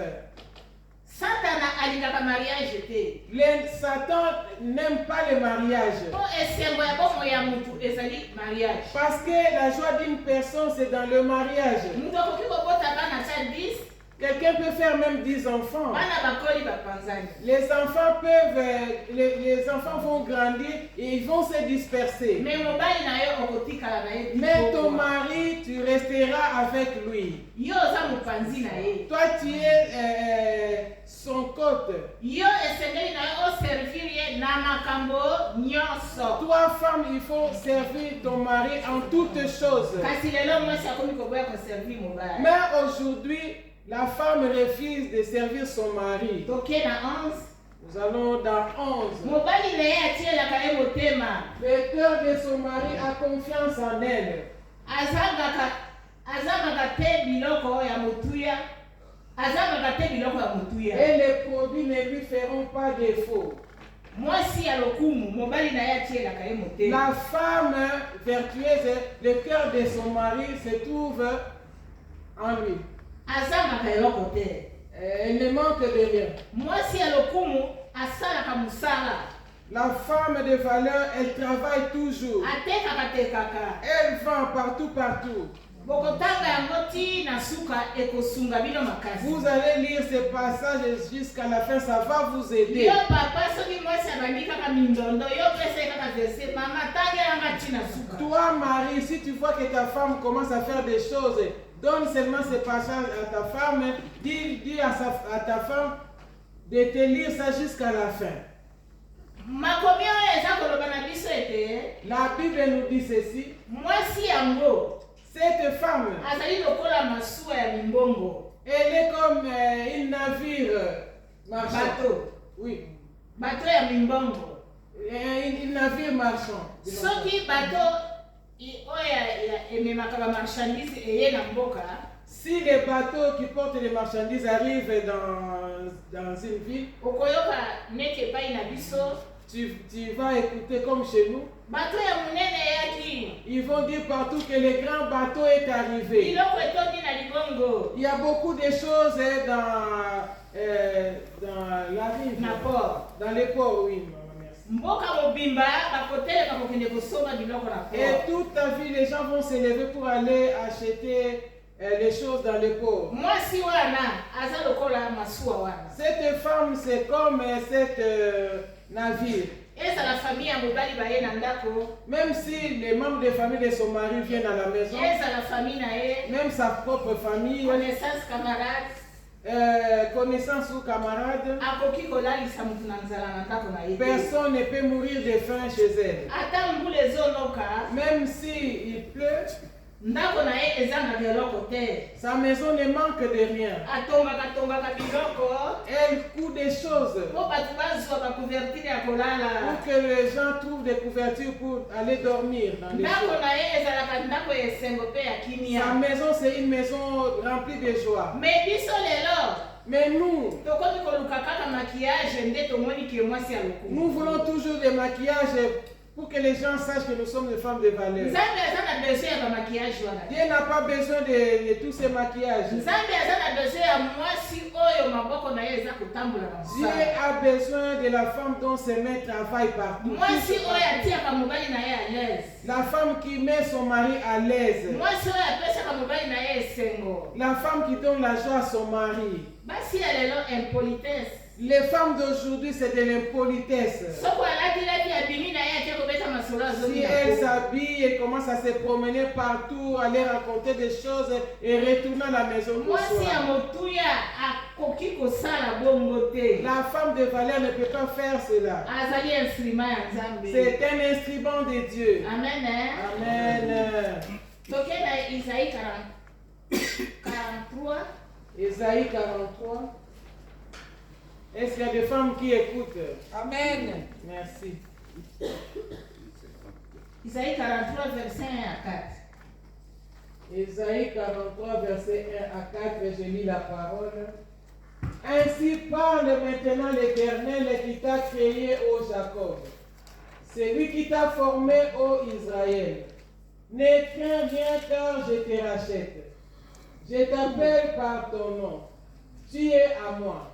Speaker 2: satana alingaka mariage te.
Speaker 1: Le Satan n'aime pas le mariage.
Speaker 2: mpo esengo ya bomo ya mutu ezali mariage.
Speaker 1: Parce que la joie d'une personne c'est dans le mariage.
Speaker 2: mutu akoki kobota bana ta 10
Speaker 1: Quelqu'un peut faire même 10 enfants.
Speaker 2: bana bakoli bapanzani.
Speaker 1: Les enfants peuvent, les enfants vont grandir et ils vont se disperser.
Speaker 2: me mobali na yo okotikala na ye.
Speaker 1: Mais ton mari, tu resteras avec lui.
Speaker 2: yo oza mopanzi na ye.
Speaker 1: Toi, tu es son côte.
Speaker 2: yo esengeli na yo oservir ye na makambo nyonso.
Speaker 1: Toi, femme, il faut servir ton mari en toutes choses.
Speaker 2: kasi lelo mwasi akomi koboya koservir mobali.
Speaker 1: Mais aujourd'hui, la femme refuse de servir son mari.
Speaker 2: toke na 11.
Speaker 1: Nous allons dans 11.
Speaker 2: mobali na ye atielaka ye motema.
Speaker 1: Le cœur de son mari a confiance en elle.
Speaker 2: azangaka te biloko ya motuya. azangaka te biloko ya motuya.
Speaker 1: Et les produits ne lui feront pas défaut.
Speaker 2: mwasi ya lokumu mobali na ye atielaka ye motema.
Speaker 1: La femme vertueuse, le cœur de son mari se trouve en lui.
Speaker 2: azangaka eloko te.
Speaker 1: Elle ne manque de rien.
Speaker 2: mwasi ya lokumu asalaka mosala.
Speaker 1: La femme de valeur, elle travaille toujours.
Speaker 2: atekaka.
Speaker 1: Elle vend partout, partout.
Speaker 2: bokotanga yango ti na suka ekosunga bino makasi.
Speaker 1: Vous allez lire ce passage jusqu'à la fin, ça va vous aider.
Speaker 2: yo papa soki mwasi abandi kaka mindondo yo pesa ye kaka verse mama tangelanga ti na suka.
Speaker 1: Toi, mari, si tu vois que ta femme commence à faire des choses, donne seulement ce passage à ta femme, dis à ta femme de te lire ça jusqu'à la fin.
Speaker 2: makomi oyo eza koloba na biso ete
Speaker 1: La Bible nous dit ceci.
Speaker 2: mwasi yango
Speaker 1: Cette femme,
Speaker 2: azali lokola masuwa ya mimbongo.
Speaker 1: elle est comme une navire marchand.
Speaker 2: bato
Speaker 1: Oui,
Speaker 2: bato ya mimbongo.
Speaker 1: une navire marchand.
Speaker 2: soki bato oyo ememaka bamarchandise eye na mboka.
Speaker 1: Si les bateaux qui portent les marchandises arrivent dans une ville,
Speaker 2: okoyoka neti epai na biso
Speaker 1: tu vas écouter comme chez nous.
Speaker 2: bato ya monene eyaki
Speaker 1: Ils vont dire partout que le grand bateau est arrivé.
Speaker 2: biloko etondi na libongo
Speaker 1: Il y a beaucoup de choses dans la rive.
Speaker 2: na port.
Speaker 1: Dans les ports, oui, maman, merci.
Speaker 2: Mboka mobimba bakoteleka kokende kosomba biloko na port.
Speaker 1: Et toute ta vie, les gens vont se lever pour aller acheter les choses dans les ports.
Speaker 2: mwasi wana aza lokola masuwa wana
Speaker 1: Cette femme, c'est comme cet navire.
Speaker 2: ezala famille ya mobali baye na ndako
Speaker 1: Même si les membres de famille de son mari viennent à la maison,
Speaker 2: ezala famille na ye
Speaker 1: même sa propre famille,
Speaker 2: connaissance camarade
Speaker 1: connaissance ou camarade,
Speaker 2: akoki kolalisa mutu na nzala na ndako na ye te.
Speaker 1: personne ne peut mourir de faim chez elle.
Speaker 2: ata mbula ezonoka
Speaker 1: Même s'il pleut,
Speaker 2: ndako na ye ezanga biloko te
Speaker 1: sa maison ne manque de rien.
Speaker 2: atongaka biloko
Speaker 1: Elle coud des choses
Speaker 2: mpo bato bazwa bakuvertire ya kolala
Speaker 1: pour que les gens trouvent des couvertures pour aller dormir dans les
Speaker 2: ndako
Speaker 1: choses.
Speaker 2: na ye ezalaka ndako ya esengo mpe ya
Speaker 1: Sa
Speaker 2: kimia
Speaker 1: maison, c'est une maison remplie de joie.
Speaker 2: me biso lelo
Speaker 1: Mais nous,
Speaker 2: tokomi koluka kaka makiyage nde tomoni ke mwasi ya lokumu
Speaker 1: nous voulons toujours des maquillages pour que les gens sachent que nous sommes des femmes de valeur.
Speaker 2: nzambe aza na besoin ya bamakiyage wana
Speaker 1: Dieu n'a pas besoin de tous ces maquillages.
Speaker 2: nzambe aza na besoin ya mwasi oyo maboko na ye eza kotambola na
Speaker 1: Dieu
Speaker 2: mosala
Speaker 1: a besoin de la femme dont ses mains travaillent partout.
Speaker 2: mwasi oyo atiaka mobali na ye à l'aise
Speaker 1: La femme qui met son mari à l'aise.
Speaker 2: mwasi oyo apesaka mobali na ye esengo
Speaker 1: La femme qui donne la joie à son mari.
Speaker 2: basi ya lelo impolitesse
Speaker 1: Les femmes d'aujourd'hui, c'est de l'impolitesse.
Speaker 2: soko alatilaki abimi na ye ake kobeta masolo
Speaker 1: Si
Speaker 2: azomi na
Speaker 1: elle
Speaker 2: po.
Speaker 1: s'habille et commence à se promener partout, aller raconter des choses et retourner à la maison pour
Speaker 2: mwasi ya
Speaker 1: soir.
Speaker 2: motuya akoki kosala bongo te
Speaker 1: La femme de valeur ne peut pas faire cela.
Speaker 2: azali instrument ya nzambe
Speaker 1: C'est un instrument de Dieu.
Speaker 2: amen eh?
Speaker 1: Amen.
Speaker 2: toke na isaïe 43
Speaker 1: Ésaïe 43. Est-ce qu'il y a des femmes qui écoutent?
Speaker 3: Amen.
Speaker 1: Merci.
Speaker 2: isaïe 43 verset 1 à 4
Speaker 1: Ésaïe 43, verset 1 à 4, je lis la parole. Ainsi parle maintenant l'Éternel qui t'a créé, ô Jacob. C'est lui qui t'a formé, ô Israël. Ne crains rien car je te rachète. Je t'appelle par ton nom. Tu es à moi.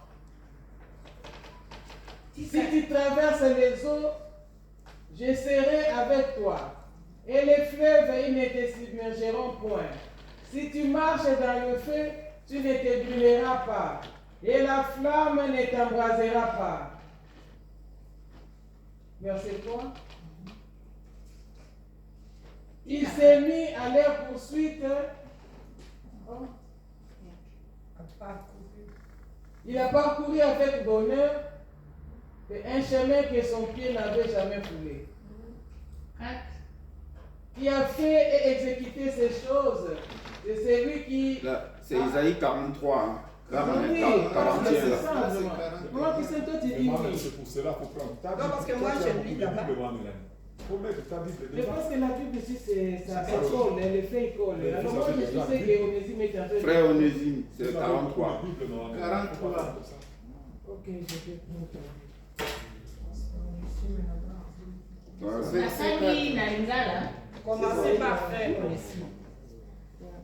Speaker 1: Si tu traverses les eaux, je serai avec toi. Et les fleuves, ils ne te submergeront point. Si tu marches dans le feu, tu ne te brûleras pas. Et la flamme ne t'embrasera pas. Verset 3. Il s'est mis à leur poursuite. Oh. Il a parcouru avec bonheur un chemin que son pied n'avait jamais foulé.
Speaker 2: 4
Speaker 1: Qui a fait et exécuté ces choses, c'est celui qui...
Speaker 5: Là, c'est Isaïe 43. Hein. Là, on
Speaker 1: Oui,
Speaker 5: est à 41
Speaker 1: c'est
Speaker 5: là.
Speaker 1: ça, vraiment. Moi, qui c'est toi, tu dis oui.
Speaker 4: C'est pour cela qu'il faut prendre ta Bible.
Speaker 3: Non, parce que
Speaker 4: Toi,
Speaker 3: moi,
Speaker 4: tu as
Speaker 3: je
Speaker 4: beaucoup
Speaker 3: lis
Speaker 4: de
Speaker 3: là-bas.
Speaker 4: Bible, Mélanie. Il faut mettre ta Bible
Speaker 1: Je
Speaker 4: dedans.
Speaker 1: pense que la Bible ici, ça colle, les faits collent.
Speaker 4: Mais
Speaker 1: Alors
Speaker 4: ça
Speaker 1: moi,
Speaker 4: fait
Speaker 1: je
Speaker 4: déjà
Speaker 1: sais
Speaker 4: la
Speaker 1: que Onésime est en train de...
Speaker 5: Frère Onésime,
Speaker 4: Tu
Speaker 5: c'est
Speaker 4: as beaucoup
Speaker 5: 43.
Speaker 4: de Bible, Mélanie.
Speaker 5: 43.
Speaker 4: Faut pas faire comme ça.
Speaker 1: Ok, je vais prendre ta Bible.
Speaker 2: nasangi na lingala
Speaker 3: Commencez par faire.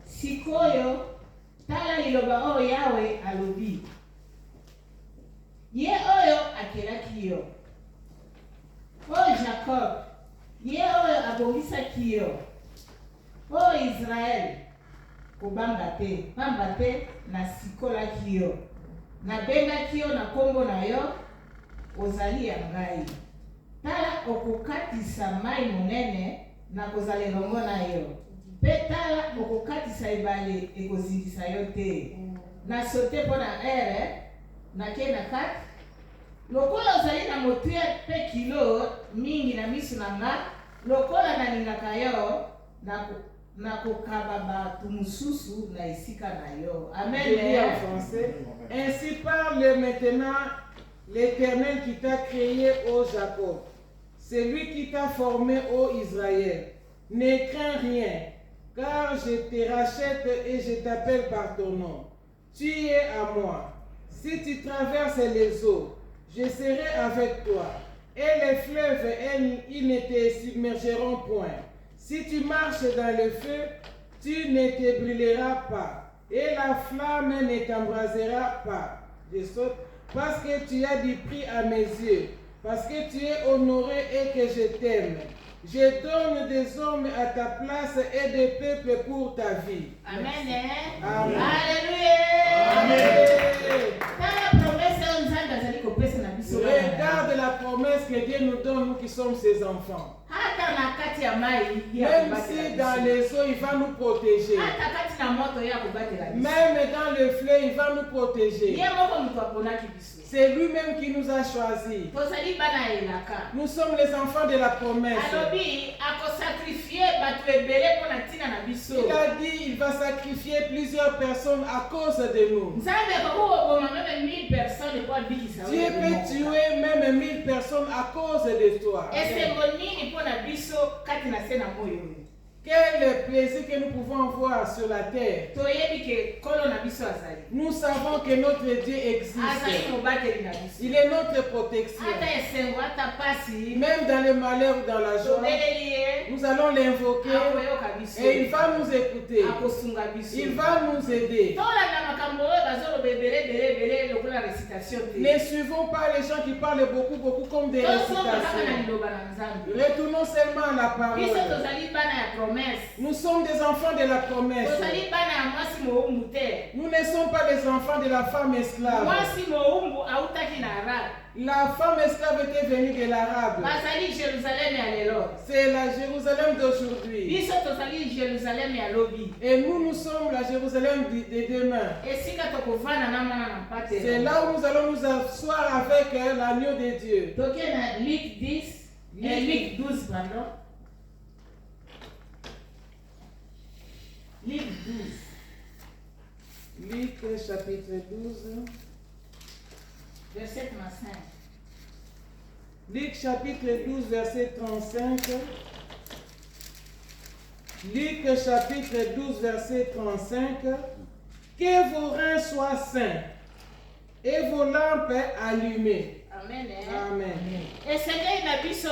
Speaker 2: sikoyo tala liloba oyo yawe alobi ye oyo akelaki yo oyo jacob ye oyo abongisaki yo oyo israele kobanga te pamba te nasikolaki yo nabengaki yo na kombo na yo ozali ya ngai tala okokatisa mai monene nakozala elongo na yo mpe tala okokatisa ebale ekozindisa yo te nasote mpo na ere nake na kati lokola ozali na motuya mpe kilo mingi na miso na nga lokola nalingaka yo nakokaba bato mosusu na esika na yo
Speaker 1: Je
Speaker 2: amen
Speaker 1: lis en français. Ainsi parle maintenant l'Éternel qui t'a créé, ô Jacob. C'est lui qui t'a formé, ô Israël. Ne crains rien, car je te rachète et je t'appelle par ton nom. Tu es à moi. Si tu traverses les eaux, je serai avec toi. et les fleuves, ils ne te submergeront point. Si tu marches dans le feu, tu ne te brûleras pas, et la flamme ne t'embrasera pas. Je saute, parce que tu as du prix à mes yeux, parce que tu es honoré et que je t'aime. Je donne des hommes à ta place et des peuples pour ta vie.
Speaker 2: Amen.
Speaker 1: Amen.
Speaker 2: Alléluia.
Speaker 1: Amen.
Speaker 2: Tala promesse nzambe azali kopesa na biso.
Speaker 1: Regarde la promesse que Dieu nous donne, nous qui sommes ses enfants.
Speaker 2: Hata na kati ya mai ya
Speaker 1: Même
Speaker 2: kubatela
Speaker 1: si
Speaker 2: biso.
Speaker 1: dans les eaux, il va nous protéger.
Speaker 2: Hata kati na moto ya kubatela biso.
Speaker 1: Même dans le fleuve, il va nous protéger.
Speaker 2: Ye moko mutu aponaki biso.
Speaker 1: C'est lui-même qui nous a choisis.
Speaker 2: Tozali bana elaka.
Speaker 1: Nous sommes les enfants de la promesse.
Speaker 2: Alobi akosakrifie bato ebele mpo na ntina na biso.
Speaker 1: Il a dit il va sacrifier plusieurs personnes à cause de nous.
Speaker 2: Nzambe akokoboma meme 1000 personnes po abikisa
Speaker 1: Dieu peut tuer même 1000 personnes à cause de toi.
Speaker 2: esengo nini mpo na biso kati na se na moyo oyo.
Speaker 1: Quel est le plaisir que nous pouvons voir sur la terre.
Speaker 2: Toyebi ke kolo na biso azali.
Speaker 1: Nous savons que notre Dieu
Speaker 2: Azali
Speaker 1: existe.
Speaker 2: mobateli na biso.
Speaker 1: Il est notre protection.
Speaker 2: Ata esengo ata pasi.
Speaker 1: Même dans le malheur ou dans la joie,
Speaker 2: Tobeleli ye.
Speaker 1: nous allons l'invoquer
Speaker 2: Akoyoka biso.
Speaker 1: et il va nous écouter.
Speaker 2: Akosunga biso.
Speaker 1: Il va nous aider.
Speaker 2: tolanda makambo oyo bazoloba ebele lokola récitation te.
Speaker 1: Ne suivons pas les gens qui parlent beaucoup comme des
Speaker 2: Tosomba kaka na
Speaker 1: récitations.
Speaker 2: liloba na Nzambe.
Speaker 1: Retournons seulement à la
Speaker 2: Biso
Speaker 1: parole.
Speaker 2: tozali bana ya promesse.
Speaker 1: Nous sommes des enfants de la promesse.
Speaker 2: Tozali bana ya mwasi mowumbu te.
Speaker 1: Nous ne sommes pas des enfants de la femme esclave.
Speaker 2: Mwasi mowumbu autaki na Arabe.
Speaker 1: La femme esclave était venue de l'Arabe.
Speaker 2: Bazali Jérusalem ya lelo.
Speaker 1: C'est la Jérusalem d'aujourd'hui.
Speaker 2: Biso tozali Jérusalem ya lobi.
Speaker 1: Et nous sommes la Jérusalem de demain.
Speaker 2: Esika tokovanda na mwana na mpate.
Speaker 1: C'est là où nous allons nous asseoir avec l'agneau de Dieu.
Speaker 2: Toke na Luc 10, Luc 12, pardon. Luc 12,
Speaker 1: Luc chapitre 12.
Speaker 2: verset 35.
Speaker 1: Luc chapitre 12, verset 35. Luc chapitre 12, verset 35. Que vos reins soient saints et vos lampes allumées.
Speaker 2: Amen.
Speaker 1: Amen.
Speaker 2: Esengeli na biso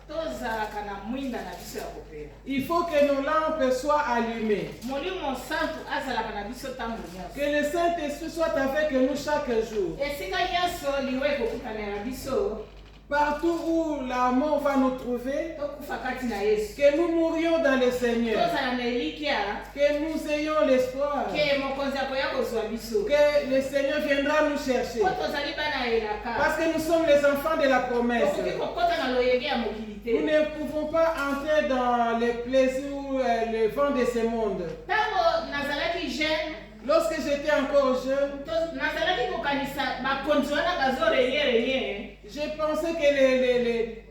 Speaker 2: tozalaka na mwinda na biso ya kopela.
Speaker 1: Il faut que nos lampes soient allumées.
Speaker 2: Molimo santu azalaka na biso ntango nyonso.
Speaker 1: Que le Saint-Esprit soit avec nous chaque jour.
Speaker 2: Esika nyonso liwa ekokutana na biso
Speaker 1: Partout où la mort va nous trouver,
Speaker 2: tokufa kati na Yesu.
Speaker 1: que nous mourions dans le Seigneur.
Speaker 2: Tozala na elikya
Speaker 1: Que nous ayons l'espoir.
Speaker 2: ke mokonzi akoya kozwa biso.
Speaker 1: Que le Seigneur viendra nous chercher.
Speaker 2: Po tozali bana elaka.
Speaker 1: Parce que nous sommes les enfants de la promesse.
Speaker 2: Tokoki kokota na loyenge ya mokili
Speaker 1: Nous
Speaker 2: te.
Speaker 1: ne pouvons pas entrer dans les plaisirs ou le vent de ce monde.
Speaker 2: Ntango nazalaki jeune,
Speaker 1: Lorsque j'étais encore jeune,
Speaker 2: nazalaki kokanisa bakonzi wana bazorenye.
Speaker 1: je pensais que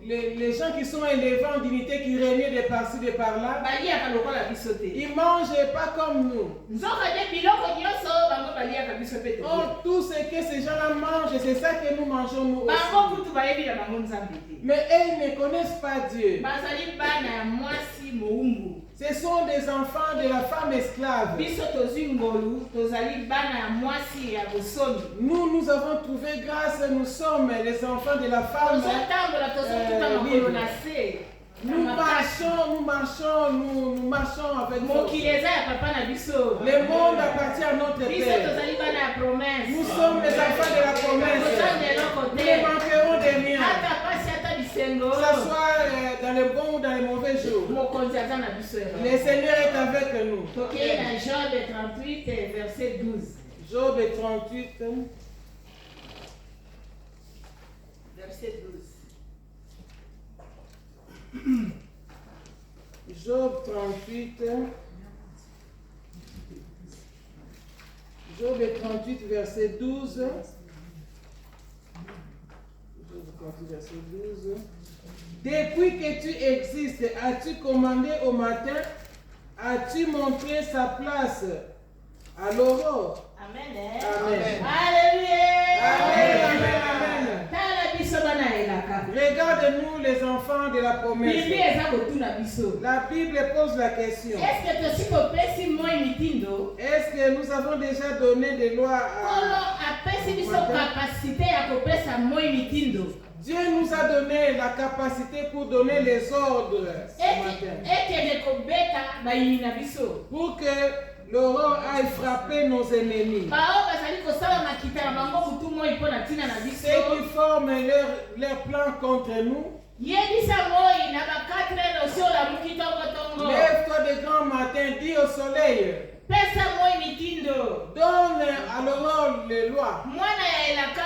Speaker 1: les gens qui sont élevés en dignité, qui régnaient de par-ci, de par-là,
Speaker 2: Baliaka lokola biso te.
Speaker 1: ils ne mangent pas comme nous.
Speaker 2: Nzoka te biloko nyonso bango baliaka biso pe te.
Speaker 1: Or, tout ce que ces gens-là mangent, c'est ça que nous mangeons nous aussi.
Speaker 2: Bango kutu bayebi na bango Nzambe te.
Speaker 1: Mais eux, ils ne connaissent pas Dieu.
Speaker 2: Bazali bana ya mwasi mowumbu.
Speaker 1: Ce sont des enfants de la femme esclave.
Speaker 2: Biso tozwi ngolu, tozali bana ya mwasi ya bosomi.
Speaker 1: Nous avons trouvé grâce, nous sommes les enfants de la femme.
Speaker 2: Tozotambola tozokuta makolo na se.
Speaker 1: Nous marchons avec
Speaker 2: Mokili
Speaker 1: force.
Speaker 2: eza ya papa na biso.
Speaker 1: Le monde appartient à notre
Speaker 2: Biso
Speaker 1: Père.
Speaker 2: tozali bana ya promesse.
Speaker 1: Nous sommes les enfants de la promesse.
Speaker 2: Tozanga eloko
Speaker 1: Nous
Speaker 2: te.
Speaker 1: ne manquerons de rien.
Speaker 2: Ata pasi ata bisengo.
Speaker 1: Que ce soit dans les bons ou dans les mauvais jours.
Speaker 2: Mokonzi aza na biso
Speaker 1: Le
Speaker 2: eloko.
Speaker 1: Seigneur est avec nous.
Speaker 2: Tokei na Job 38 verset 12.
Speaker 1: Job 38,
Speaker 2: Verset 12.
Speaker 1: Job 38, Job 38, verset 12. Job 38, verset 12. Depuis que tu existes, as-tu commandé au matin? As-tu montré sa place à l'aurore?
Speaker 2: Amen.
Speaker 1: Amen.
Speaker 2: Alléluia.
Speaker 1: Amen, amen, amen.
Speaker 2: Tala biso bana elaka.
Speaker 1: Regarde-nous les enfants de la promesse.
Speaker 2: Bibi eza kotuna biso.
Speaker 1: La Bible pose la question.
Speaker 2: Est-ce que tosi kopesi moi mitindo?
Speaker 1: Est-ce que nous avons déjà donné des lois
Speaker 2: Kolo apesi apesi biso kapasite ya kopesa moi mitindo.
Speaker 1: Dieu nous a donné la capacité pour donner les ordres ce matin.
Speaker 2: Ekende kobeta bayini na biso.
Speaker 1: Pour que l'Aurore aille frapper nos ennemis.
Speaker 2: Bao bazali kosala makita na bango butu moi mpo na ntina na biso.
Speaker 1: Ceux qui forment leur plan contre nous.
Speaker 2: Yebisa moi na ba 4 heures sur la mukitongo tongo.
Speaker 1: Lève-toi de grand matin, dis au soleil.
Speaker 2: Pesa moi mitindo.
Speaker 1: Donne à l'aurore les lois.
Speaker 2: Mwana ya elaka.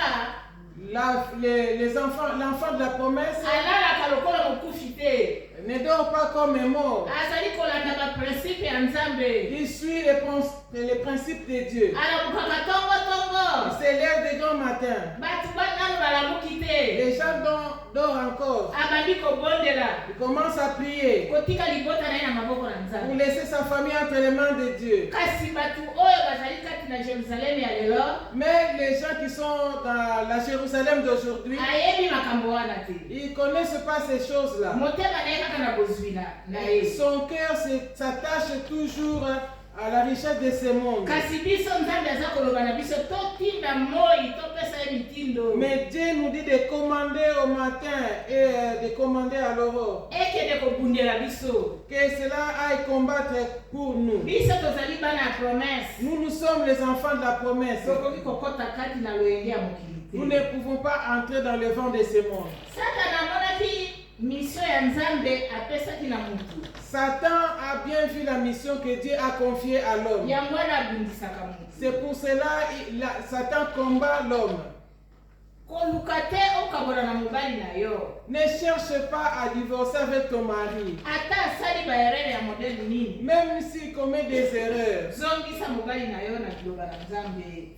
Speaker 1: Les enfants, l'enfant de la promesse
Speaker 2: Alala kalokola mokufite.
Speaker 1: ne dort pas comme un mort.
Speaker 2: Azali kolanda ba principe ya Nzambe.
Speaker 1: Il suit les principes de Dieu.
Speaker 2: Ala mukaka tongo
Speaker 1: Il
Speaker 2: tongo.
Speaker 1: se lève de grand matin.
Speaker 2: Batu bananu balamukite.
Speaker 1: Les gens dorment encore.
Speaker 2: Abandi kobondela.
Speaker 1: Il commence à prier
Speaker 2: Kotika libota na ye na maboko na
Speaker 1: pour
Speaker 2: Nzambe.
Speaker 1: laisser sa famille entre les mains de Dieu.
Speaker 2: Kasi batu oyo bazali kati na Jérusalem ya lelo.
Speaker 1: Mais les gens qui sont dans la Jérusalem d'aujourd'hui,
Speaker 2: Ayebi makambo wana te.
Speaker 1: ils ne connaissent pas ces choses-là.
Speaker 2: Motema na ye kaka na bozwi na ye.
Speaker 1: Son cœur s'attache toujours à la richesse de ce monde.
Speaker 2: Kasi biso Nzambe aza koloba na biso totinda moi topesa ye mitindo.
Speaker 1: Mais Dieu nous dit de commander au matin et de commander à l'aurore.
Speaker 2: Ekende kobundela biso.
Speaker 1: Que cela aille combattre pour nous.
Speaker 2: Biso tozali bana ya promesse.
Speaker 1: Nous sommes les enfants de la promesse.
Speaker 2: Tokoki kokota kati na loyenge ya mokili te.
Speaker 1: Nous ne pouvons pas entrer dans le vent de ce monde.
Speaker 2: Satana amonaki mission ya Nzambe apesaki na mutu.
Speaker 1: Satan a bien vu la mission que Dieu a confiée à l'homme.
Speaker 2: Yango wana abundisaka mutu.
Speaker 1: C'est pour cela Satan combat l'homme.
Speaker 2: Koluka te okabola na mobali na yo.
Speaker 1: Ne cherche pas à divorcer avec ton mari.
Speaker 2: Ata asali baerere ya modele nini.
Speaker 1: Même s'il commet des erreurs.
Speaker 2: Zongisa mobali na yo na liloba na Nzambe.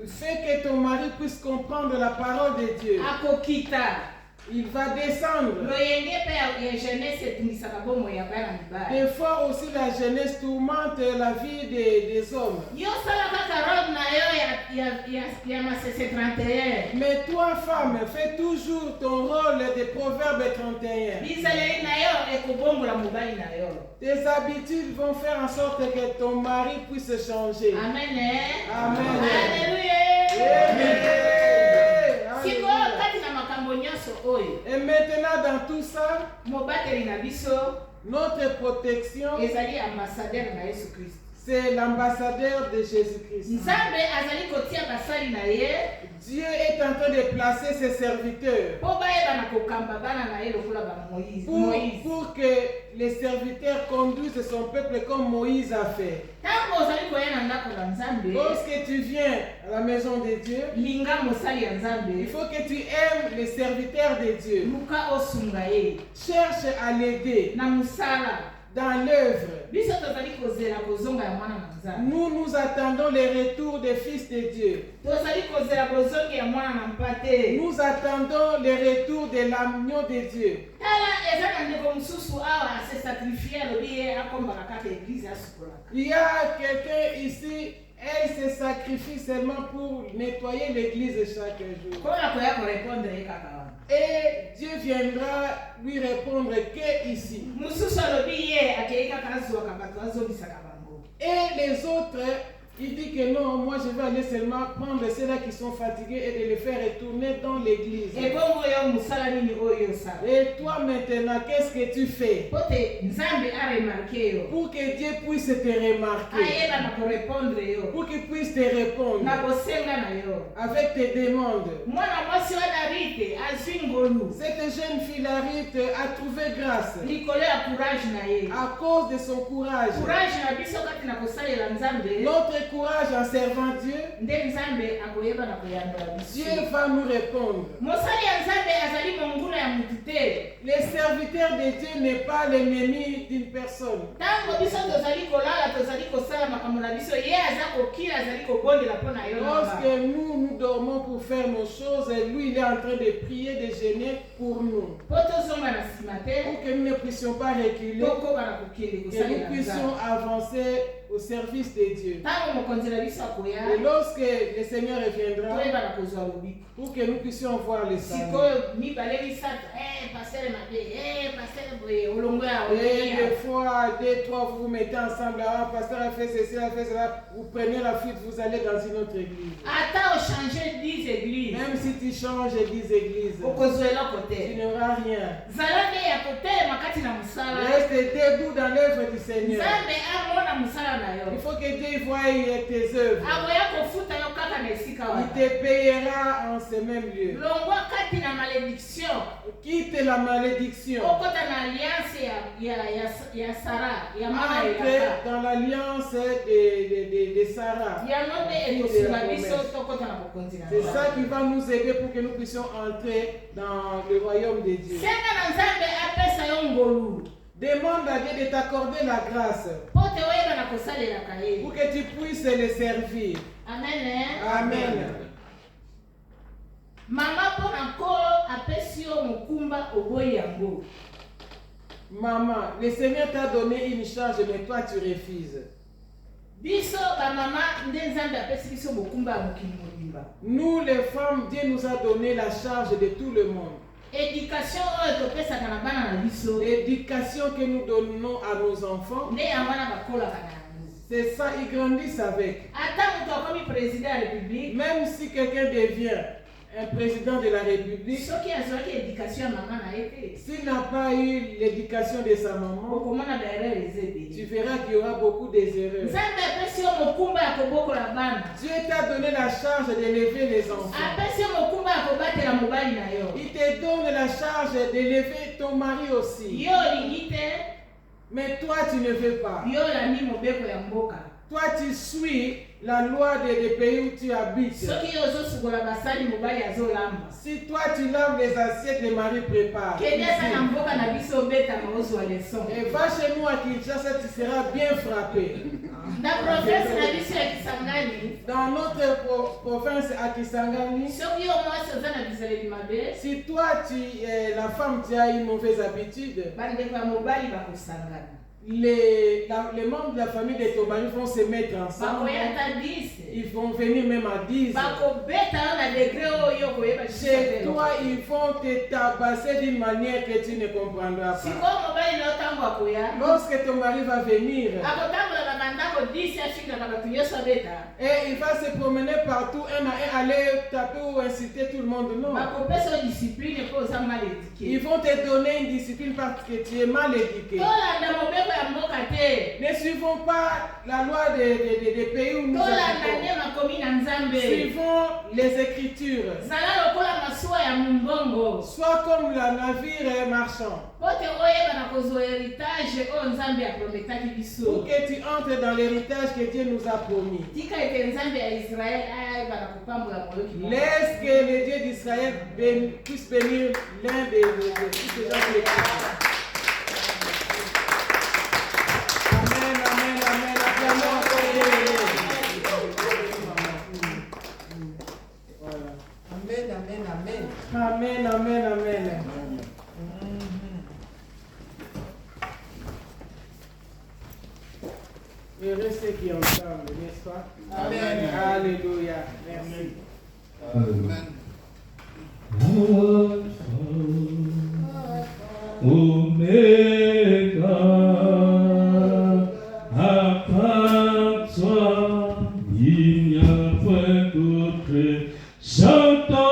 Speaker 1: Fais que ton mari puisse comprendre la parole de Dieu.
Speaker 2: Akokita.
Speaker 1: Il va descendre.
Speaker 2: Loyenge pe ya jeunesse etungisaka bomo ya bana mibali.
Speaker 1: Des fois aussi la jeunesse tourmente la vie des hommes.
Speaker 2: Yo sala kaka robe na yo ya masese 31.
Speaker 1: Mais toi, femme, fais toujours ton rôle de Proverbe 31.
Speaker 2: Bizaleli na yo ekobombola mobali na yo.
Speaker 1: Tes habitudes vont faire en sorte que ton mari puisse changer.
Speaker 2: Amen.
Speaker 1: Amen.
Speaker 2: Alléluia.
Speaker 1: Amen.
Speaker 2: Siko kati na makambo nyonso oyo.
Speaker 1: Et maintenant, dans tout ça,
Speaker 2: Mobateli na biso
Speaker 1: notre protection,
Speaker 2: ezali ambassadeur na Yesu Kristo.
Speaker 1: c'est l'ambassadeur de Jésus-Christ.
Speaker 2: Nzambe azali kotia basali na ye.
Speaker 1: Dieu est en train de placer ses serviteurs
Speaker 2: Po bayeba na kokamba bana na ye lokola ba Moïse.
Speaker 1: pour que les serviteurs conduisent son peuple comme Moïse a fait.
Speaker 2: Tango ozali koya na ndako na Nzambe.
Speaker 1: Lorsque tu viens à la maison de Dieu,
Speaker 2: Linga mosali ya
Speaker 1: il
Speaker 2: Nzambe.
Speaker 1: faut que tu aimes les serviteurs de Dieu.
Speaker 2: Luka osunga ye.
Speaker 1: Cherche à l'aider
Speaker 2: Na musala.
Speaker 1: dans l'œuvre.
Speaker 2: Biso tozali kozela kozonga ya mwana na Nzambe.
Speaker 1: Nous attendons le retour des fils de Dieu.
Speaker 2: Tozali kozela kozongi ya mwana na mpate.
Speaker 1: Nous attendons le retour de l'agneau de Dieu.
Speaker 2: Tala eza na ndeko mosusu awa ase sacrifier alobi ye akombaka kaka eglise asukolaka.
Speaker 1: Il y a quelqu'un ici, elle se sacrifie seulement pour nettoyer l'église chaque jour.
Speaker 2: Kona koya korepondre ye kaka wana.
Speaker 1: Et Dieu viendra lui répondre que ici.
Speaker 2: Mosusu alobi ye akei kaka azwaka bato azongisaka bango.
Speaker 1: Et les autres, il dit que non, moi je vais aller seulement prendre ceux-là qui sont fatigués et de les faire retourner dans l'église.
Speaker 2: Ebongo yo musala nini oyo osala.
Speaker 1: Et toi maintenant, qu'est-ce que tu fais
Speaker 2: Pote Nzambe aremarke yo.
Speaker 1: pour que Dieu puisse te remarquer,
Speaker 2: Ayeba na korepondre yo.
Speaker 1: pour qu'il puisse te répondre
Speaker 2: Na kosenga na yo.
Speaker 1: avec tes demandes?
Speaker 2: Mwana mwasi wana Rite azwi ngolu.
Speaker 1: Cette jeune fille Larite a trouvé grâce
Speaker 2: Likolo ya courage na ye.
Speaker 1: à cause de son courage.
Speaker 2: Courage na biso kati na kosalela Nzambe.
Speaker 1: Notre courage en servant Dieu,
Speaker 2: Nde Nzambe akoyeba na koyambola biso.
Speaker 1: Dieu va nous répondre.
Speaker 2: Mosali ya Nzambe azali monguna ya mutu te.
Speaker 1: Les serviteurs de Dieu n'est pas l'ennemi d'une personne.
Speaker 2: Tango biso tozali kolala tozali kosala makambo na biso ye aza kokila azali kobondela mpo na yo.
Speaker 1: Lorsque nous dormons pour faire nos choses, lui il est en train de prier, de gêner pour nous.
Speaker 2: Po tozonga na nsima te.
Speaker 1: Pour que nous ne puissions pas reculer,
Speaker 2: Tokoba na kokende
Speaker 1: que nous
Speaker 2: kosalela
Speaker 1: puissions
Speaker 2: Nzambe.
Speaker 1: avancer au service de Dieu.
Speaker 2: Tango mokonzi na biso akoya
Speaker 1: Et lorsque le Seigneur reviendra,
Speaker 2: toyeba na kozwa lobiko.
Speaker 1: pour que nous puissions voir le salut.
Speaker 2: Sikoyo mibale misato pastere mabe pastere boye olongo ya
Speaker 1: Et des
Speaker 2: oyeya.
Speaker 1: fois, 2, 3, vous vous mettez ensemble, ah, pasteur a fait ceci, a fait cela, vous prenez la fuite, vous allez dans une autre église.
Speaker 2: Ata changer 10 églises.
Speaker 1: Même si tu changes 10 églises,
Speaker 2: Okozoela
Speaker 1: tu
Speaker 2: kote.
Speaker 1: n'auras rien.
Speaker 2: Zalande ya kote makati na musala.
Speaker 1: Reste debout dans l'œuvre du Seigneur.
Speaker 2: Nzambe amona musala na
Speaker 1: Il
Speaker 2: yo.
Speaker 1: faut que Dieu voie tes œuvres.
Speaker 2: Aboya kofuta yo kaka na esika
Speaker 1: Il
Speaker 2: wana.
Speaker 1: te payera en ce même lieu.
Speaker 2: Longwa kati na malédiction.
Speaker 1: Quitte la malédiction.
Speaker 2: Okota na alliance ya Sarah, ya mama
Speaker 1: Entre
Speaker 2: Elaka.
Speaker 1: dans l'alliance de Sarah.
Speaker 2: Yango nde ekosunga biso tokota na bokonzi na
Speaker 1: C'est
Speaker 2: Nzambe.
Speaker 1: ça qui va nous aider pour que nous puissions entrer dans le royaume de Dieu.
Speaker 2: Senga na Nzambe apesa yo ngolu.
Speaker 1: Demande à Dieu de t'accorder la grâce
Speaker 2: Po te oyeba na kosalelaka ye.
Speaker 1: pour que tu puisses le servir.
Speaker 2: Amen. Eh?
Speaker 1: Amen.
Speaker 2: Mama mpo na nkolo apesi yo mokumba oboyi yango.
Speaker 1: Maman, le Seigneur t'a donné une charge, mais toi tu refuses.
Speaker 2: Biso bamama nde Nzambe apesi biso mokumba ya mokili mobimba.
Speaker 1: Nous les femmes, Dieu nous a donné la charge de tout le monde.
Speaker 2: Éducation oyo topesaka na bana na biso
Speaker 1: L'éducation que nous donnons à nos enfants,
Speaker 2: nde yango wana bakolaka na yango.
Speaker 1: c'est ça, ils grandissent avec.
Speaker 2: Ata moto akomi président ya république,
Speaker 1: Même si quelqu'un devient un président de la République,
Speaker 2: soki azwaki éducation ya mama na ye te,
Speaker 1: s'il n'a pas eu l'éducation de sa maman,
Speaker 2: okomona baerreur eza
Speaker 1: tu
Speaker 2: ebele.
Speaker 1: verras qu'il y aura beaucoup d'erreurs.
Speaker 2: Nzambe apesi yo mokumba ya kobokola bana,
Speaker 1: Dieu t'a donné la charge d'élever les enfants.
Speaker 2: apesi yo mokumba ya kobatela mobali na yo.
Speaker 1: Il te donne la charge d'élever ton mari aussi.
Speaker 2: Yo olingi te,
Speaker 1: Mais toi, tu ne veux pas.
Speaker 2: yo olandi mobeko ya mboka.
Speaker 1: Toi, tu suis la loi des pays où tu habites.
Speaker 2: Soki yo ozosukola basali mobali azolamba,
Speaker 1: Si toi, tu laves les assiettes, le mari prépare.
Speaker 2: kende ata na
Speaker 1: Ici.
Speaker 2: mboka na biso obetama ozwa leson.
Speaker 1: Et va chez nous à Kinshasa, tu seras bien frappé.
Speaker 2: Na province na biso ya Kisangani,
Speaker 1: Dans notre province à Kisangani,
Speaker 2: soki yo mwasi oza na bizaleli mabe,
Speaker 1: si toi, la femme, tu as une mauvaise habitude,
Speaker 2: bandeko ya mobali bakosangana.
Speaker 1: les membres de la famille de Tobani vont se mettre ensemble.
Speaker 2: Bakoya ata 10.
Speaker 1: Ils vont venir même à 10.
Speaker 2: Bakobeta yo na degré oyo koyeba
Speaker 1: Chez toi, ils vont te tabasser d'une manière que tu ne comprendras pas.
Speaker 2: sikoyo mobali na yo ntango akoya,
Speaker 1: Lorsque ton mari va venir,
Speaker 2: akotambola na bandako 10 afikaka bato nyonso abeta,
Speaker 1: et il va se promener partout, un à un, aller taper ou inciter tout le monde. Non.
Speaker 2: bakopesa yo discipline mpo oza mal
Speaker 1: Ils
Speaker 2: éduqué.
Speaker 1: vont te donner une discipline parce que tu es mal éduqué.
Speaker 2: Tolanda mobeko ya mboka te,
Speaker 1: Ne suivons pas la loi des pays où nous
Speaker 2: tolanda
Speaker 1: habitons.
Speaker 2: nde makomi na Nzambe.
Speaker 1: Suivons les Écritures.
Speaker 2: Zala lokola masuwa ya mombongo,
Speaker 1: Sois comme le navire marchand.
Speaker 2: po te oyeba na kozwa héritage oyo Nzambe aprometaki
Speaker 1: Pour
Speaker 2: biso.
Speaker 1: que tu entres dans l'héritage que Dieu nous a promis.
Speaker 2: Tika ete Nzambe ya Israel ayeba na kopambola moyo kimoko.
Speaker 1: Laisse que le Dieu d'Israël puisse bénir l'un de tous ces gens qui écoutent. Amen, amen, amen. Acclamons encore Dieu. Voilà.
Speaker 3: Amen, amen, amen.
Speaker 1: Amen, amen, amen. Heureux ceux qui entendent, n'est-ce pas?
Speaker 3: Amen.
Speaker 1: Alléluia. Merci.
Speaker 5: Amen.
Speaker 6: Omega, à part toi, il n'y a point d'autre. J'entends